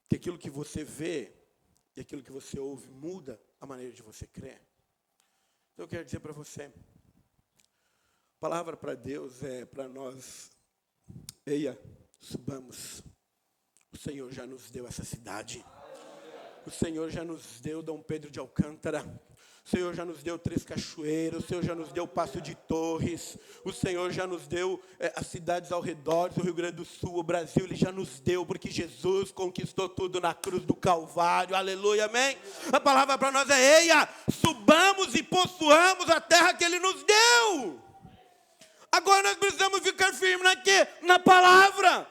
S1: Que aquilo que você vê e aquilo que você ouve muda a maneira de você crer. Então eu quero dizer para você, a palavra para Deus é para nós, eia, subamos. O Senhor já nos deu essa cidade. O Senhor já nos deu Dom Pedro de Alcântara. O Senhor já nos deu Três Cachoeiras, o Senhor já nos deu Passo de Torres, o Senhor já nos deu as cidades ao redor do Rio Grande do Sul, o Brasil, Ele já nos deu, porque Jesus conquistou tudo na cruz do Calvário, aleluia, amém? A palavra para nós é, eia, subamos e possuamos a terra que Ele nos deu. Agora nós precisamos ficar firmes na quê? Na palavra.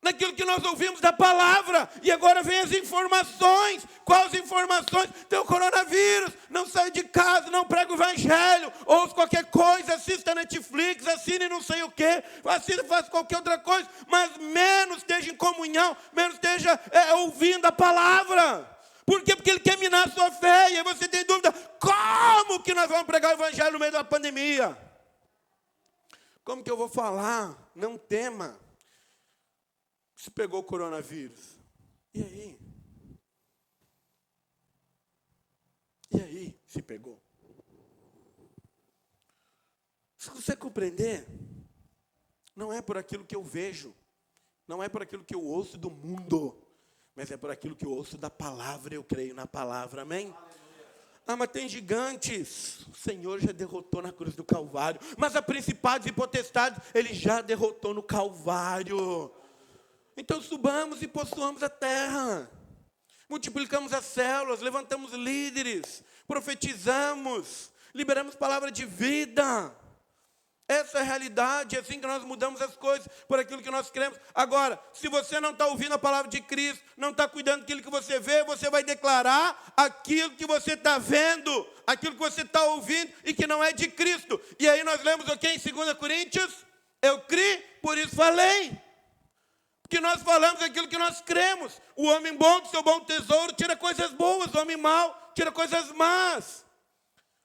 S1: Naquilo que nós ouvimos da palavra, e agora vem as informações. Quais informações? Tem o coronavírus, não sai de casa, não prega o evangelho, ouça qualquer coisa, assista Netflix, assine não sei o quê, assista, faça qualquer outra coisa, mas menos esteja em comunhão, menos esteja ouvindo a palavra. Por quê? Porque ele quer minar a sua fé, e aí você tem dúvida, como que nós vamos pregar o evangelho no meio da pandemia? Como que eu vou falar? Não tema. Se pegou o coronavírus. E aí? E aí, se pegou? Se você compreender, não é por aquilo que eu vejo, não é por aquilo que eu ouço do mundo, mas é por aquilo que eu ouço da palavra, eu creio na palavra, amém? Ah, mas tem gigantes, o Senhor já derrotou na cruz do Calvário, mas a principados e potestades, Ele já derrotou no Calvário. Então subamos e possuamos a terra, multiplicamos as células, levantamos líderes, profetizamos, liberamos palavra de vida. Essa é a realidade, é assim que nós mudamos as coisas, por aquilo que nós cremos. Agora, se você não está ouvindo a palavra de Cristo, não está cuidando daquilo que você vê, você vai declarar aquilo que você está vendo, aquilo que você está ouvindo e que não é de Cristo. E aí nós lemos o que em 2 Coríntios? Eu criei, por isso falei. Que nós falamos aquilo que nós cremos. O homem bom do seu bom tesouro tira coisas boas, o homem mau tira coisas más.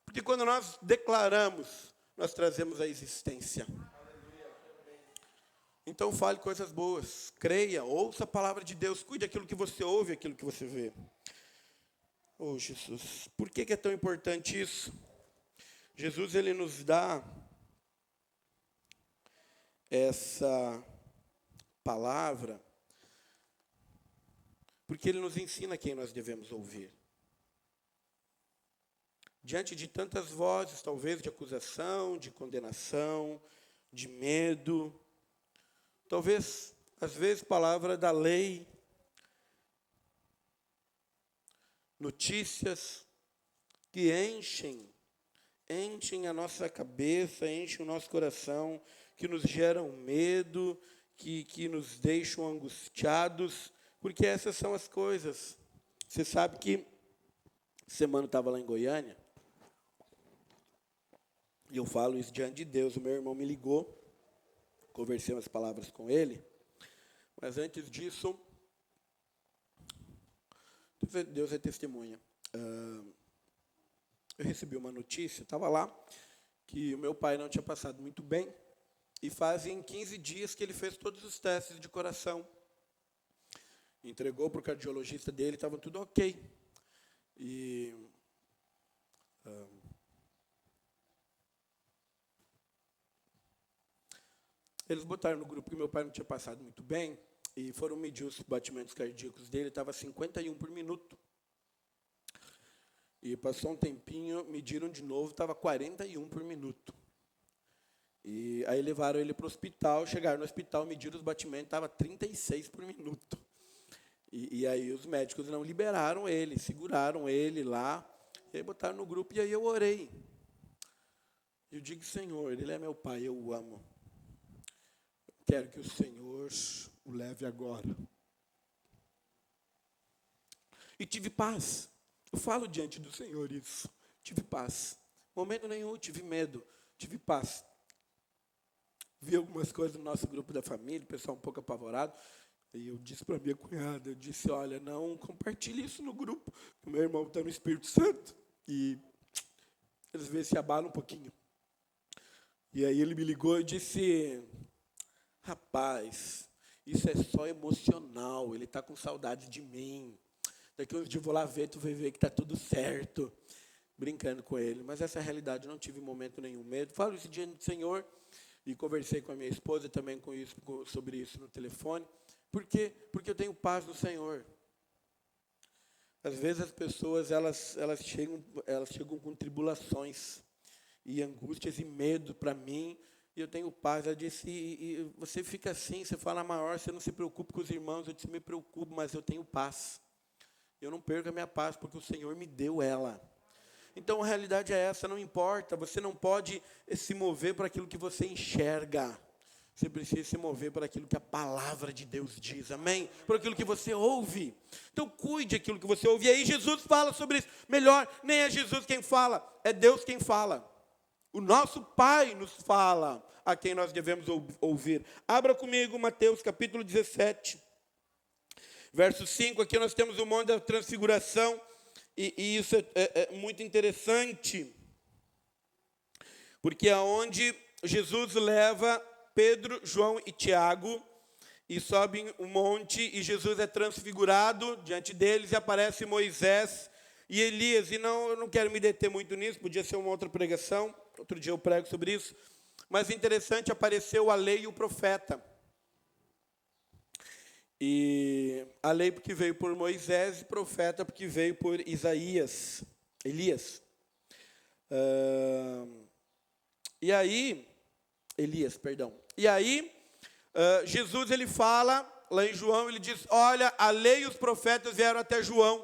S1: Porque quando nós declaramos, nós trazemos a existência. Então fale coisas boas, creia, ouça a palavra de Deus, cuide daquilo que você ouve, aquilo que você vê. Oh, Jesus, por que é tão importante isso? Jesus, Ele nos dá essa palavra, porque Ele nos ensina quem nós devemos ouvir. Diante de tantas vozes, talvez de acusação, de condenação, de medo, talvez, às vezes, palavra da lei, notícias que enchem a nossa cabeça, enchem o nosso coração, que nos geram medo, que nos deixam angustiados, porque essas são as coisas. Você sabe que semana estava lá em Goiânia, e eu falo isso diante de Deus, o meu irmão me ligou, conversei umas palavras com ele, mas antes disso, Deus é testemunha. Eu recebi uma notícia, estava lá, que o meu pai não tinha passado muito bem, e fazem 15 dias que ele fez todos os testes de coração. Entregou para o cardiologista dele, estava tudo ok. E Eles botaram no grupo que meu pai não tinha passado muito bem, e foram medir os batimentos cardíacos dele, estava 51 por minuto. E passou um tempinho, mediram de novo, estava 41 por minuto. E aí levaram ele para o hospital, chegaram no hospital, mediram os batimentos, estava 36 por minuto. E aí os médicos não liberaram ele, seguraram ele lá, e aí botaram no grupo, e aí eu orei. Eu digo, Senhor, Ele é meu Pai, eu o amo. Quero que o Senhor o leve agora. E tive paz. Eu falo diante do Senhor isso. Tive paz. Momento nenhum, tive medo. Tive paz. Vi algumas coisas no nosso grupo da família, o pessoal um pouco apavorado. E eu disse para minha cunhada, eu disse, olha, não compartilhe isso no grupo. O meu irmão está no Espírito Santo. E às vezes se abala um pouquinho. E aí ele me ligou e disse, rapaz, isso é só emocional, ele está com saudade de mim. Daqui uns dias eu vou lá ver, tu vai ver que está tudo certo. Brincando com ele. Mas essa é a realidade, não tive momento nenhum medo. Falo isso diante do Senhor e conversei com a minha esposa também sobre isso no telefone. Por quê? Porque eu tenho paz no Senhor. Às vezes as pessoas elas chegam com tribulações e angústias e medo para mim, e eu tenho paz. Ela disse, e você fica assim, você fala maior, você não se preocupa com os irmãos. Eu disse, me preocupo, mas eu tenho paz. Eu não perco a minha paz, porque o Senhor me deu ela. Então, a realidade é essa, não importa, você não pode se mover para aquilo que você enxerga. Você precisa se mover para aquilo que a palavra de Deus diz, amém? Por aquilo que você ouve. Então, cuide aquilo que você ouve. E aí, Jesus fala sobre isso. Melhor, nem é Jesus quem fala, é Deus quem fala. O nosso Pai nos fala a quem nós devemos ouvir. Abra comigo Mateus capítulo 17, verso 5. Aqui nós temos o monte da transfiguração. E isso é muito interessante. Porque é onde Jesus leva Pedro, João e Tiago e sobem o monte, e Jesus é transfigurado diante deles, e aparece Moisés e Elias. E eu não quero me deter muito nisso, podia ser uma outra pregação, outro dia eu prego sobre isso, mas interessante, apareceu a lei e o profeta. E a lei porque veio por Moisés, e o profeta porque veio por Elias. Elias, perdão. E aí, Jesus ele fala, lá em João, ele diz, olha, a lei e os profetas vieram até João.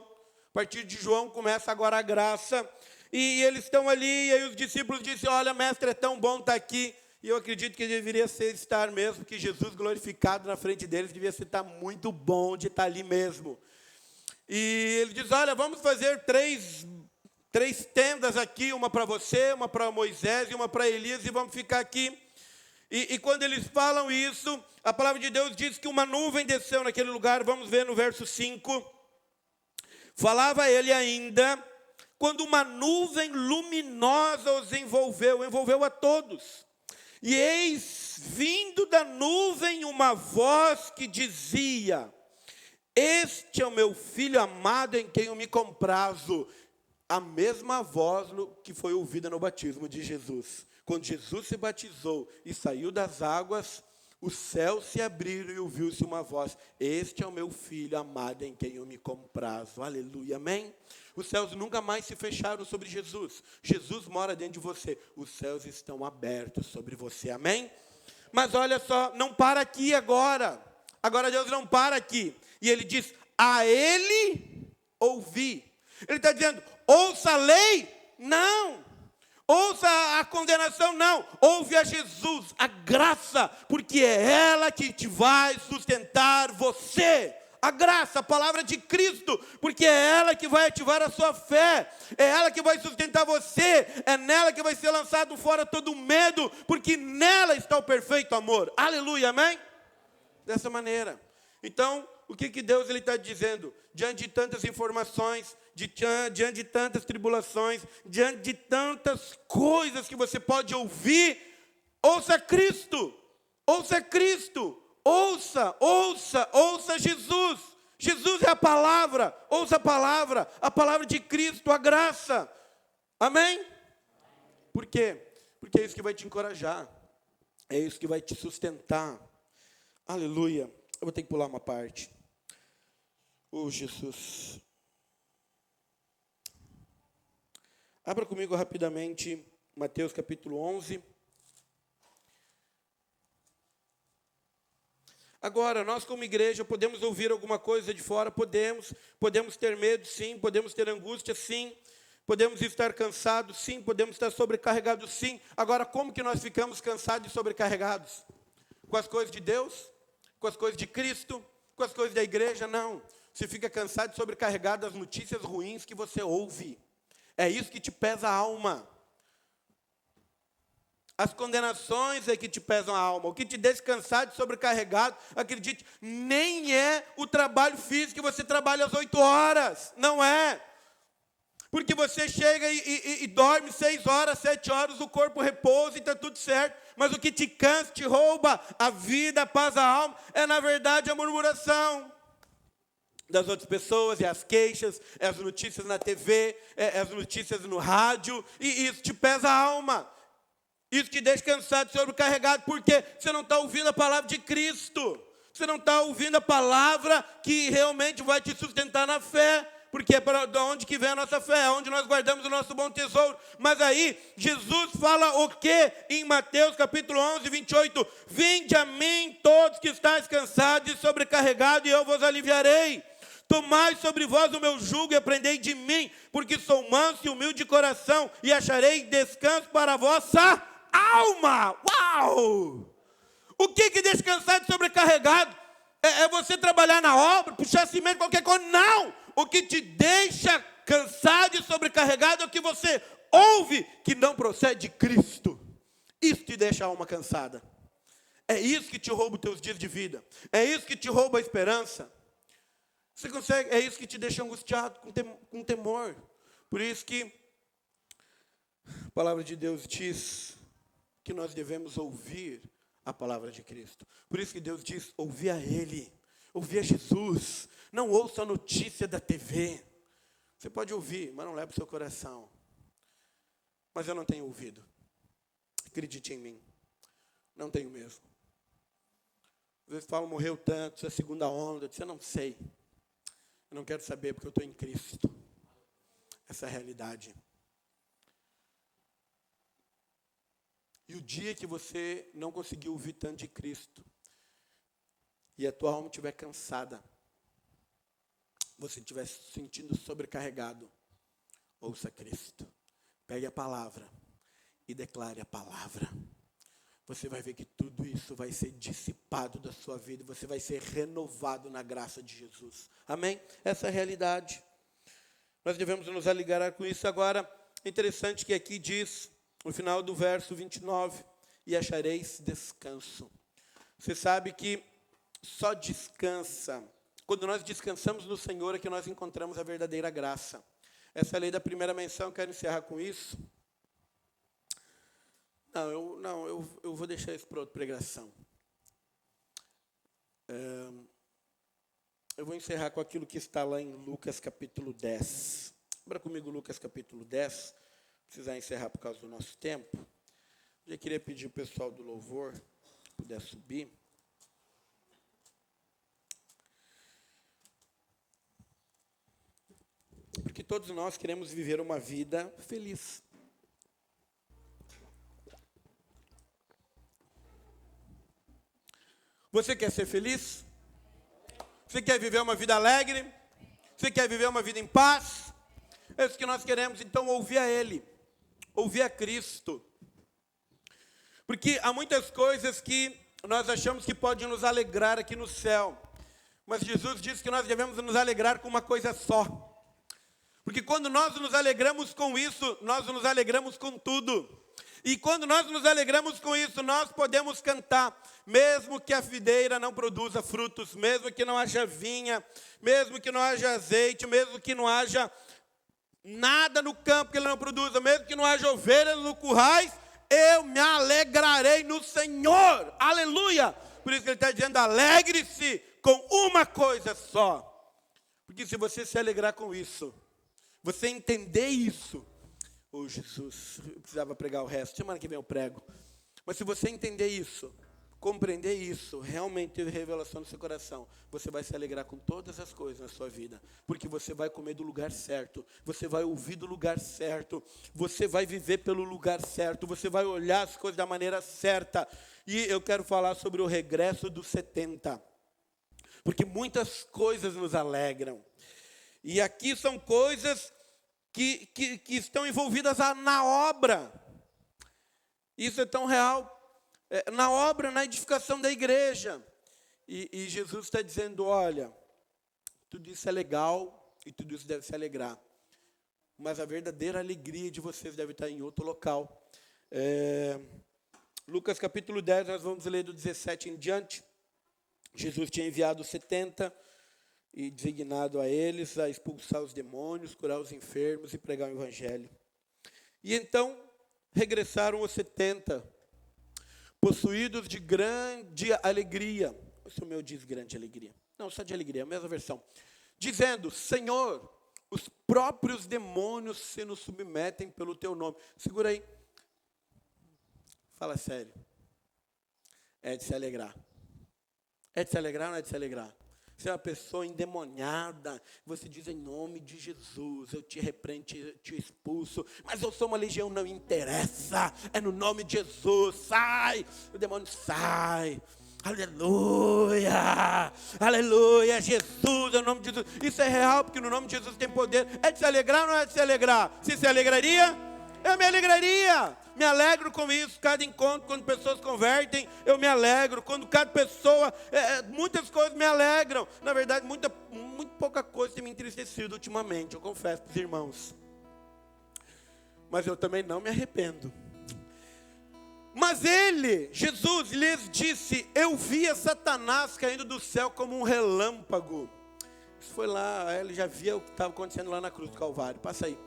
S1: A partir de João começa agora a graça. E eles estão ali, e aí os discípulos dizem, olha, mestre, é tão bom estar aqui. E eu acredito que deveria estar mesmo, que Jesus glorificado na frente deles, devia estar muito bom de estar ali mesmo. E ele diz, olha, vamos fazer três tendas aqui, uma para você, uma para Moisés e uma para Elias, e vamos ficar aqui. E quando eles falam isso, a palavra de Deus diz que uma nuvem desceu naquele lugar. Vamos ver no verso 5. Falava ele ainda, quando uma nuvem luminosa os envolveu a todos. E eis, vindo da nuvem, uma voz que dizia, este é o meu filho amado em quem eu me comprazo. A mesma voz que foi ouvida no batismo de Jesus. Quando Jesus se batizou e saiu das águas, os céus se abriram e ouviu-se uma voz. Este é o meu filho amado em quem eu me comprazo. Aleluia, amém? Os céus nunca mais se fecharam sobre Jesus. Jesus mora dentro de você. Os céus estão abertos sobre você, amém? Mas olha só, não para aqui agora. Agora Deus não para aqui. E Ele diz, a Ele ouvi. Ele está dizendo, ouça a lei? Não. Ouça a condenação? Não. Ouve a Jesus, a graça, porque é ela que te vai sustentar você. A graça, a palavra de Cristo, porque é ela que vai ativar a sua fé, é ela que vai sustentar você, é nela que vai ser lançado fora todo medo, porque nela está o perfeito amor. Aleluia, amém? Dessa maneira. Então, o que Deus está dizendo? Diante de tantas informações, diante de tantas tribulações, diante de tantas coisas que você pode ouvir, ouça Cristo, ouça Cristo. Ouça Jesus. Jesus é a palavra. Ouça a palavra de Cristo, a graça. Amém? Por quê? Porque é isso que vai te encorajar. É isso que vai te sustentar. Aleluia. Eu vou ter que pular uma parte. Oh, Jesus. Abra comigo rapidamente Mateus capítulo 11. Agora, nós como igreja podemos ouvir alguma coisa de fora? Podemos ter medo, sim, podemos ter angústia, sim, podemos estar cansados, sim, podemos estar sobrecarregados, sim. Agora, como que nós ficamos cansados e sobrecarregados? Com as coisas de Deus? Com as coisas de Cristo? Com as coisas da igreja? Não. Você fica cansado e sobrecarregado das notícias ruins que você ouve. É isso que te pesa a alma. As condenações é que te pesam a alma. O que te deixa cansado e sobrecarregado, acredite, nem é o trabalho físico que você trabalha às 8 horas. Não é. Porque você chega e dorme 6 horas, 7 horas, o corpo repousa e está tudo certo. Mas o que te cansa, te rouba a vida, a paz, a alma, é na verdade a murmuração das outras pessoas, é as queixas, é as notícias na TV, é as notícias no rádio, e isso te pesa a alma. Isso te deixa cansado e sobrecarregado, porque você não está ouvindo a palavra de Cristo. Você não está ouvindo a palavra que realmente vai te sustentar na fé. Porque é de onde que vem a nossa fé, é onde nós guardamos o nosso bom tesouro. Mas aí, Jesus fala o quê? Em Mateus capítulo 11, 28. Vinde a mim todos que estáis cansados e sobrecarregados, e eu vos aliviarei. Tomai sobre vós o meu jugo e aprendei de mim, porque sou manso e humilde de coração, e acharei descanso para a vossa alma. Uau! O que deixa cansado e sobrecarregado? É você trabalhar na obra, puxar cimento, qualquer coisa? Não! O que te deixa cansado e sobrecarregado é o que você ouve que não procede de Cristo. Isso te deixa a alma cansada. É isso que te rouba os teus dias de vida. É isso que te rouba a esperança. Você consegue? É isso que te deixa angustiado, com temor. Por isso que a palavra de Deus diz que nós devemos ouvir a palavra de Cristo. Por isso que Deus diz, ouvir a Ele, ouvir a Jesus. Não ouça a notícia da TV. Você pode ouvir, mas não leve para o seu coração. Mas eu não tenho ouvido. Acredite em mim. Não tenho mesmo. Às vezes falam, morreu tanto, isso é a segunda onda. Eu disse, eu não sei. Eu não quero saber, porque eu estou em Cristo. Essa é a realidade. E o dia que você não conseguir ouvir tanto de Cristo, e a tua alma estiver cansada, você estiver se sentindo sobrecarregado, ouça Cristo. Pegue a palavra e declare a palavra. Você vai ver que tudo isso vai ser dissipado da sua vida. Você vai ser renovado na graça de Jesus. Amém? Essa é a realidade. Nós devemos nos alegrar com isso. Agora, é interessante que aqui diz, no final do verso 29, e achareis descanso. Você sabe que só descansa. Quando nós descansamos no Senhor é que nós encontramos a verdadeira graça. Essa é a lei da primeira menção, eu quero encerrar com isso. Eu vou deixar isso para outra pregação. Eu vou encerrar com aquilo que está lá em Lucas capítulo 10. Abra comigo Lucas capítulo 10. Precisar encerrar por causa do nosso tempo. Eu já queria pedir o pessoal do louvor, se puder subir. Porque todos nós queremos viver uma vida feliz. Você quer ser feliz? Você quer viver uma vida alegre? Você quer viver uma vida em paz? É isso que nós queremos, então, ouvir a Ele. Ouvir a Cristo. Porque há muitas coisas que nós achamos que podem nos alegrar aqui no céu. Mas Jesus disse que nós devemos nos alegrar com uma coisa só. Porque quando nós nos alegramos com isso, nós nos alegramos com tudo. E quando nós nos alegramos com isso, nós podemos cantar, mesmo que a videira não produza frutos, mesmo que não haja vinha, mesmo que não haja azeite, mesmo que não haja nada no campo que ele não produza, mesmo que não haja ovelhas no currais, eu me alegrarei no Senhor. Aleluia! Por isso que ele está dizendo, alegre-se com uma coisa só. Porque se você se alegrar com isso, você entender isso, Jesus, eu precisava pregar o resto, semana que vem eu prego. Mas se você entender isso, compreender isso, realmente ter revelação no seu coração, você vai se alegrar com todas as coisas na sua vida, porque você vai comer do lugar certo, você vai ouvir do lugar certo, você vai viver pelo lugar certo, você vai olhar as coisas da maneira certa. E eu quero falar sobre o regresso dos 70, porque muitas coisas nos alegram, e aqui são coisas que estão envolvidas na obra. Isso é tão real. Na obra, na edificação da igreja. E Jesus está dizendo, olha, tudo isso é legal e tudo isso deve se alegrar. Mas a verdadeira alegria de vocês deve estar em outro local. Lucas capítulo 10, nós vamos ler do 17 em diante. Jesus tinha enviado 70 e designado a eles a expulsar os demônios, curar os enfermos e pregar o evangelho. E então regressaram os 70, possuídos de grande alegria. O meu diz grande alegria. Não, só de alegria, a mesma versão. Dizendo, Senhor, os próprios demônios se nos submetem pelo teu nome. Segura aí. Fala sério. É de se alegrar. É de se alegrar ou não é de se alegrar? Você é uma pessoa endemoniada, você diz em nome de Jesus, eu te repreendo, te expulso, mas eu sou uma legião, não interessa, é no nome de Jesus, sai, o demônio sai, aleluia, aleluia, Jesus, é o nome de Jesus, isso é real, porque no nome de Jesus tem poder. É de se alegrar ou não é de se alegrar? Se alegraria, eu me alegraria. Me alegro com isso, cada encontro, quando pessoas convertem, eu me alegro. Quando cada pessoa, muitas coisas me alegram. Na verdade, muito pouca coisa tem me entristecido ultimamente, eu confesso para os irmãos. Mas eu também não me arrependo. Mas Jesus, lhes disse, eu via Satanás caindo do céu como um relâmpago. Isso foi lá, ele já via o que estava acontecendo lá na cruz do Calvário. Passa aí.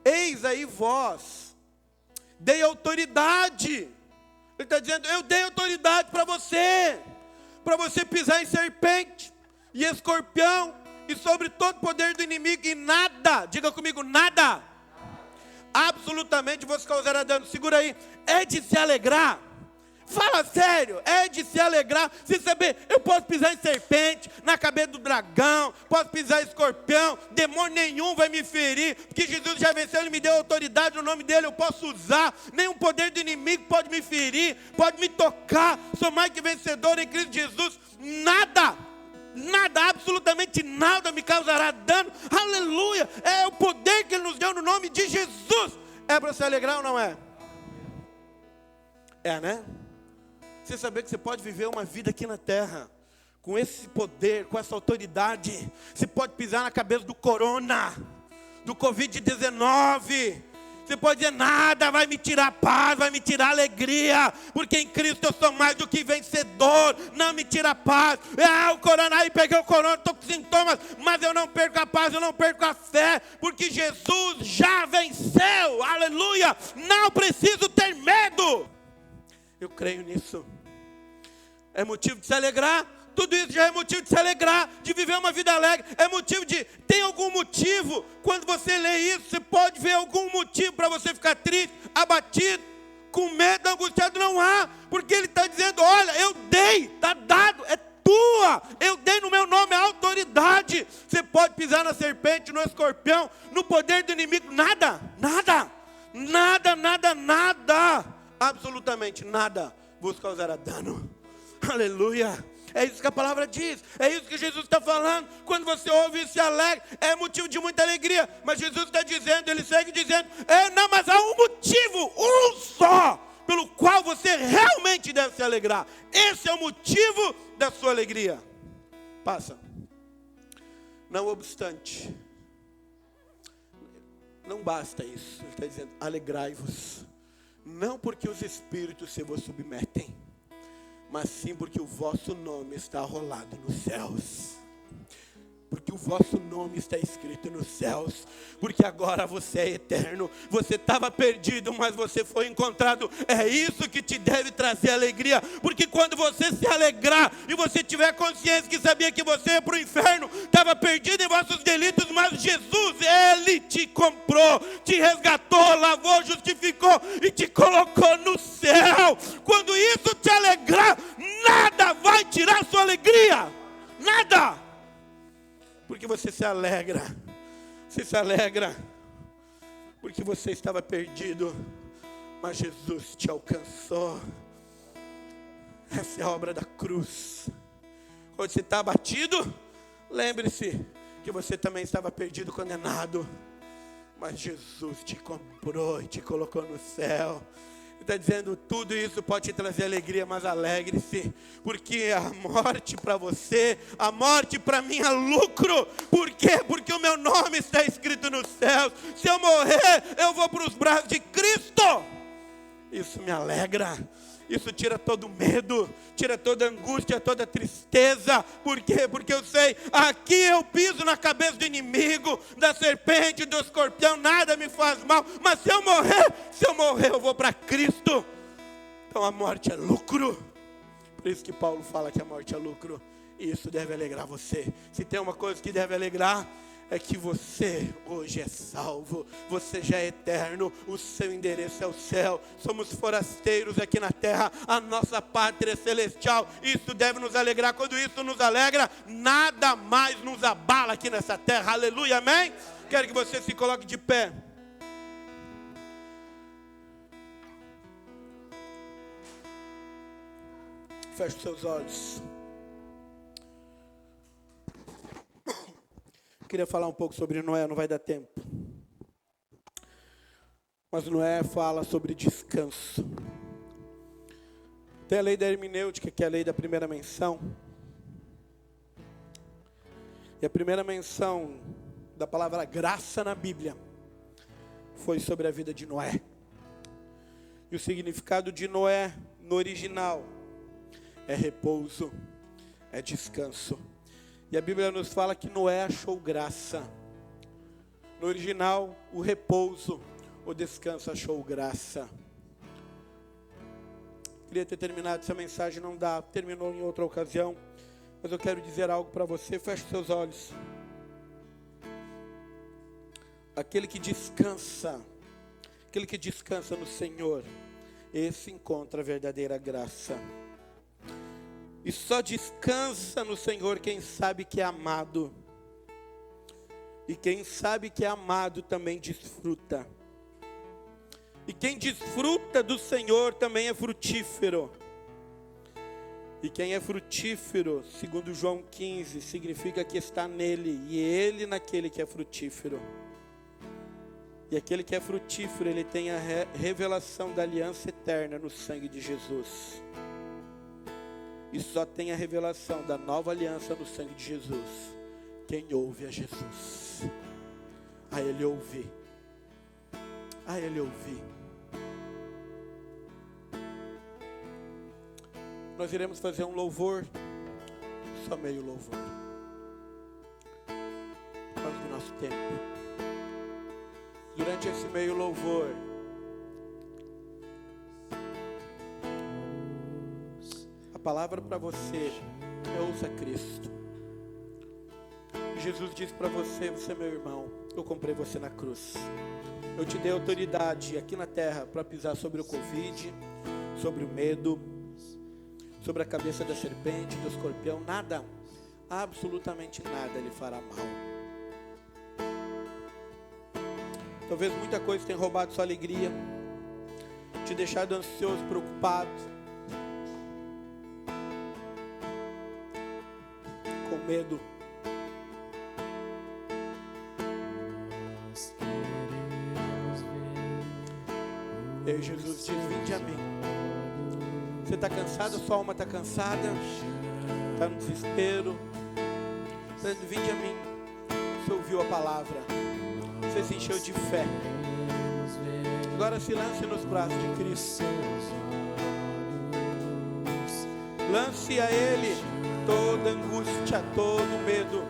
S1: Eis aí vós, dei autoridade. Ele está dizendo, eu dei autoridade para você pisar em serpente e escorpião e sobre todo o poder do inimigo, e nada, diga comigo, nada, absolutamente vos causará dano. Segura aí, é de se alegrar. Fala sério, é de se alegrar. Se saber, eu posso pisar em serpente, na cabeça do dragão, posso pisar em escorpião, demônio nenhum vai me ferir, porque Jesus já venceu, Ele me deu autoridade, no nome dEle eu posso usar, nenhum poder do inimigo pode me ferir, pode me tocar, sou mais que vencedor em Cristo Jesus. Nada, absolutamente nada me causará dano, aleluia, é o poder que Ele nos deu no nome de Jesus. É para se alegrar ou não é? É, né? Você saber que você pode viver uma vida aqui na terra, com esse poder, com essa autoridade. Você pode pisar na cabeça do corona, do Covid-19. Você pode dizer, nada vai me tirar a paz, vai me tirar a alegria, porque em Cristo eu sou mais do que vencedor. Não me tira a paz. O corona, aí peguei o corona, estou com sintomas, mas eu não perco a paz, eu não perco a fé, porque Jesus já venceu, aleluia. Não preciso ter medo. Eu creio nisso. É motivo de se alegrar. Tudo isso já é motivo de se alegrar, de viver uma vida alegre. É motivo de... Tem algum motivo? Quando você lê isso, você pode ver algum motivo para você ficar triste, abatido, com medo, angustiado? Não há. Porque Ele está dizendo, olha, eu dei, está dado, é tua. Eu dei no meu nome a autoridade. Você pode pisar na serpente, no escorpião, no poder do inimigo. Nada, absolutamente nada vos causará dano. Aleluia. É isso que a palavra diz. É isso que Jesus está falando. Quando você ouve e se alegra, é motivo de muita alegria. Mas Jesus está dizendo, Ele segue dizendo, mas há um motivo, um só, pelo qual você realmente deve se alegrar. Esse é o motivo da sua alegria. Passa. Não obstante, não basta isso. Ele está dizendo, alegrai-vos. Não porque os espíritos se vos submetem, mas sim porque o vosso nome está arrolado nos céus. porque o vosso nome está escrito nos céus, porque agora você é eterno. Você estava perdido, mas você foi encontrado. É isso que te deve trazer alegria, porque quando você se alegrar e você tiver consciência que sabia que você ia para o inferno, estava perdido em vossos delitos, mas Jesus, Ele te comprou, te resgatou, lavou, justificou e te colocou no céu. Quando isso te alegrar, nada vai tirar sua alegria, nada. Porque você se alegra, porque você estava perdido, mas Jesus te alcançou. Essa é a obra da cruz. Quando você está abatido, lembre-se que você também estava perdido, condenado, mas Jesus te comprou e te colocou no céu. Está dizendo, tudo isso pode te trazer alegria, mas alegre-se, porque a morte para você, a morte para mim é lucro. Por quê? Porque o meu nome está escrito nos céus. Se eu morrer, eu vou para os braços de Cristo. Isso me alegra. Isso tira todo medo, tira toda angústia, toda tristeza. Por quê? Porque eu sei, aqui eu piso na cabeça do inimigo, da serpente, do escorpião, nada me faz mal. Mas se eu morrer, eu vou para Cristo. Então a morte é lucro. Por isso que Paulo fala que a morte é lucro. E isso deve alegrar você. Se tem uma coisa que deve alegrar, é que você hoje é salvo, você já é eterno, o seu endereço é o céu, somos forasteiros aqui na terra, a nossa pátria é celestial. Isso deve nos alegrar. Quando isso nos alegra, nada mais nos abala aqui nessa terra. Aleluia, amém? Quero que você se coloque de pé. Feche os seus olhos. Queria falar um pouco sobre Noé, não vai dar tempo. Mas Noé fala sobre descanso. Tem a lei da hermenêutica, que é a lei da primeira menção. E a primeira menção da palavra graça na Bíblia foi sobre a vida de Noé. E o significado de Noé no original é repouso, é descanso. E a Bíblia nos fala que Noé achou graça. No original, o repouso, o descanso achou graça. Queria ter terminado essa mensagem, não dá, terminou em outra ocasião. Mas eu quero dizer algo para você, feche seus olhos. Aquele que descansa no Senhor, esse encontra a verdadeira graça. E só descansa no Senhor quem sabe que é amado. E quem sabe que é amado também desfruta. E quem desfruta do Senhor também é frutífero. E quem é frutífero, segundo João 15, significa que está nele e ele naquele que é frutífero. E aquele que é frutífero, ele tem a revelação da aliança eterna no sangue de Jesus. E só tem a revelação da nova aliança no sangue de Jesus quem ouve a Jesus. A Ele ouvir. A Ele ouvir. Nós iremos fazer um louvor, só meio louvor, por causa do nosso tempo. Durante esse meio louvor, a palavra para você é ouça Cristo. Jesus disse para você, você é meu irmão, eu comprei você na cruz. Eu te dei autoridade aqui na terra para pisar sobre o Covid, sobre o medo, sobre a cabeça da serpente, do escorpião. Nada, absolutamente nada lhe fará mal. Talvez muita coisa tenha roubado sua alegria, te deixado ansioso, preocupado, com medo. E aí Jesus diz, vinde a mim. Você está cansado, sua alma está cansada, está no desespero. Você diz, vinde a mim. Você ouviu a palavra, você se encheu de fé. Agora se lance nos braços de Cristo. Lance a Ele toda angústia, todo medo.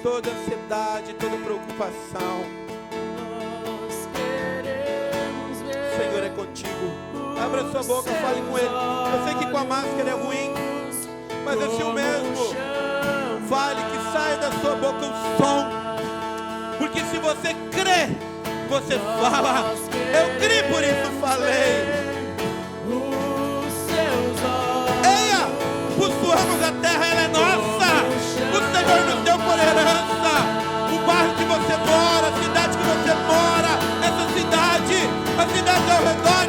S1: toda ansiedade, toda preocupação. Senhor, é contigo. Abra sua boca, fale com Ele. Eu sei que com a máscara é ruim, mas assim o mesmo. Fale, que saia da sua boca um som. Porque se você crê, você fala. Eu criei, por isso falei. Eia, possuamos a terra, ela é nossa. O Senhor nos deu por herança. O bairro que você mora, a cidade que você mora, essa cidade, a cidade ao redor.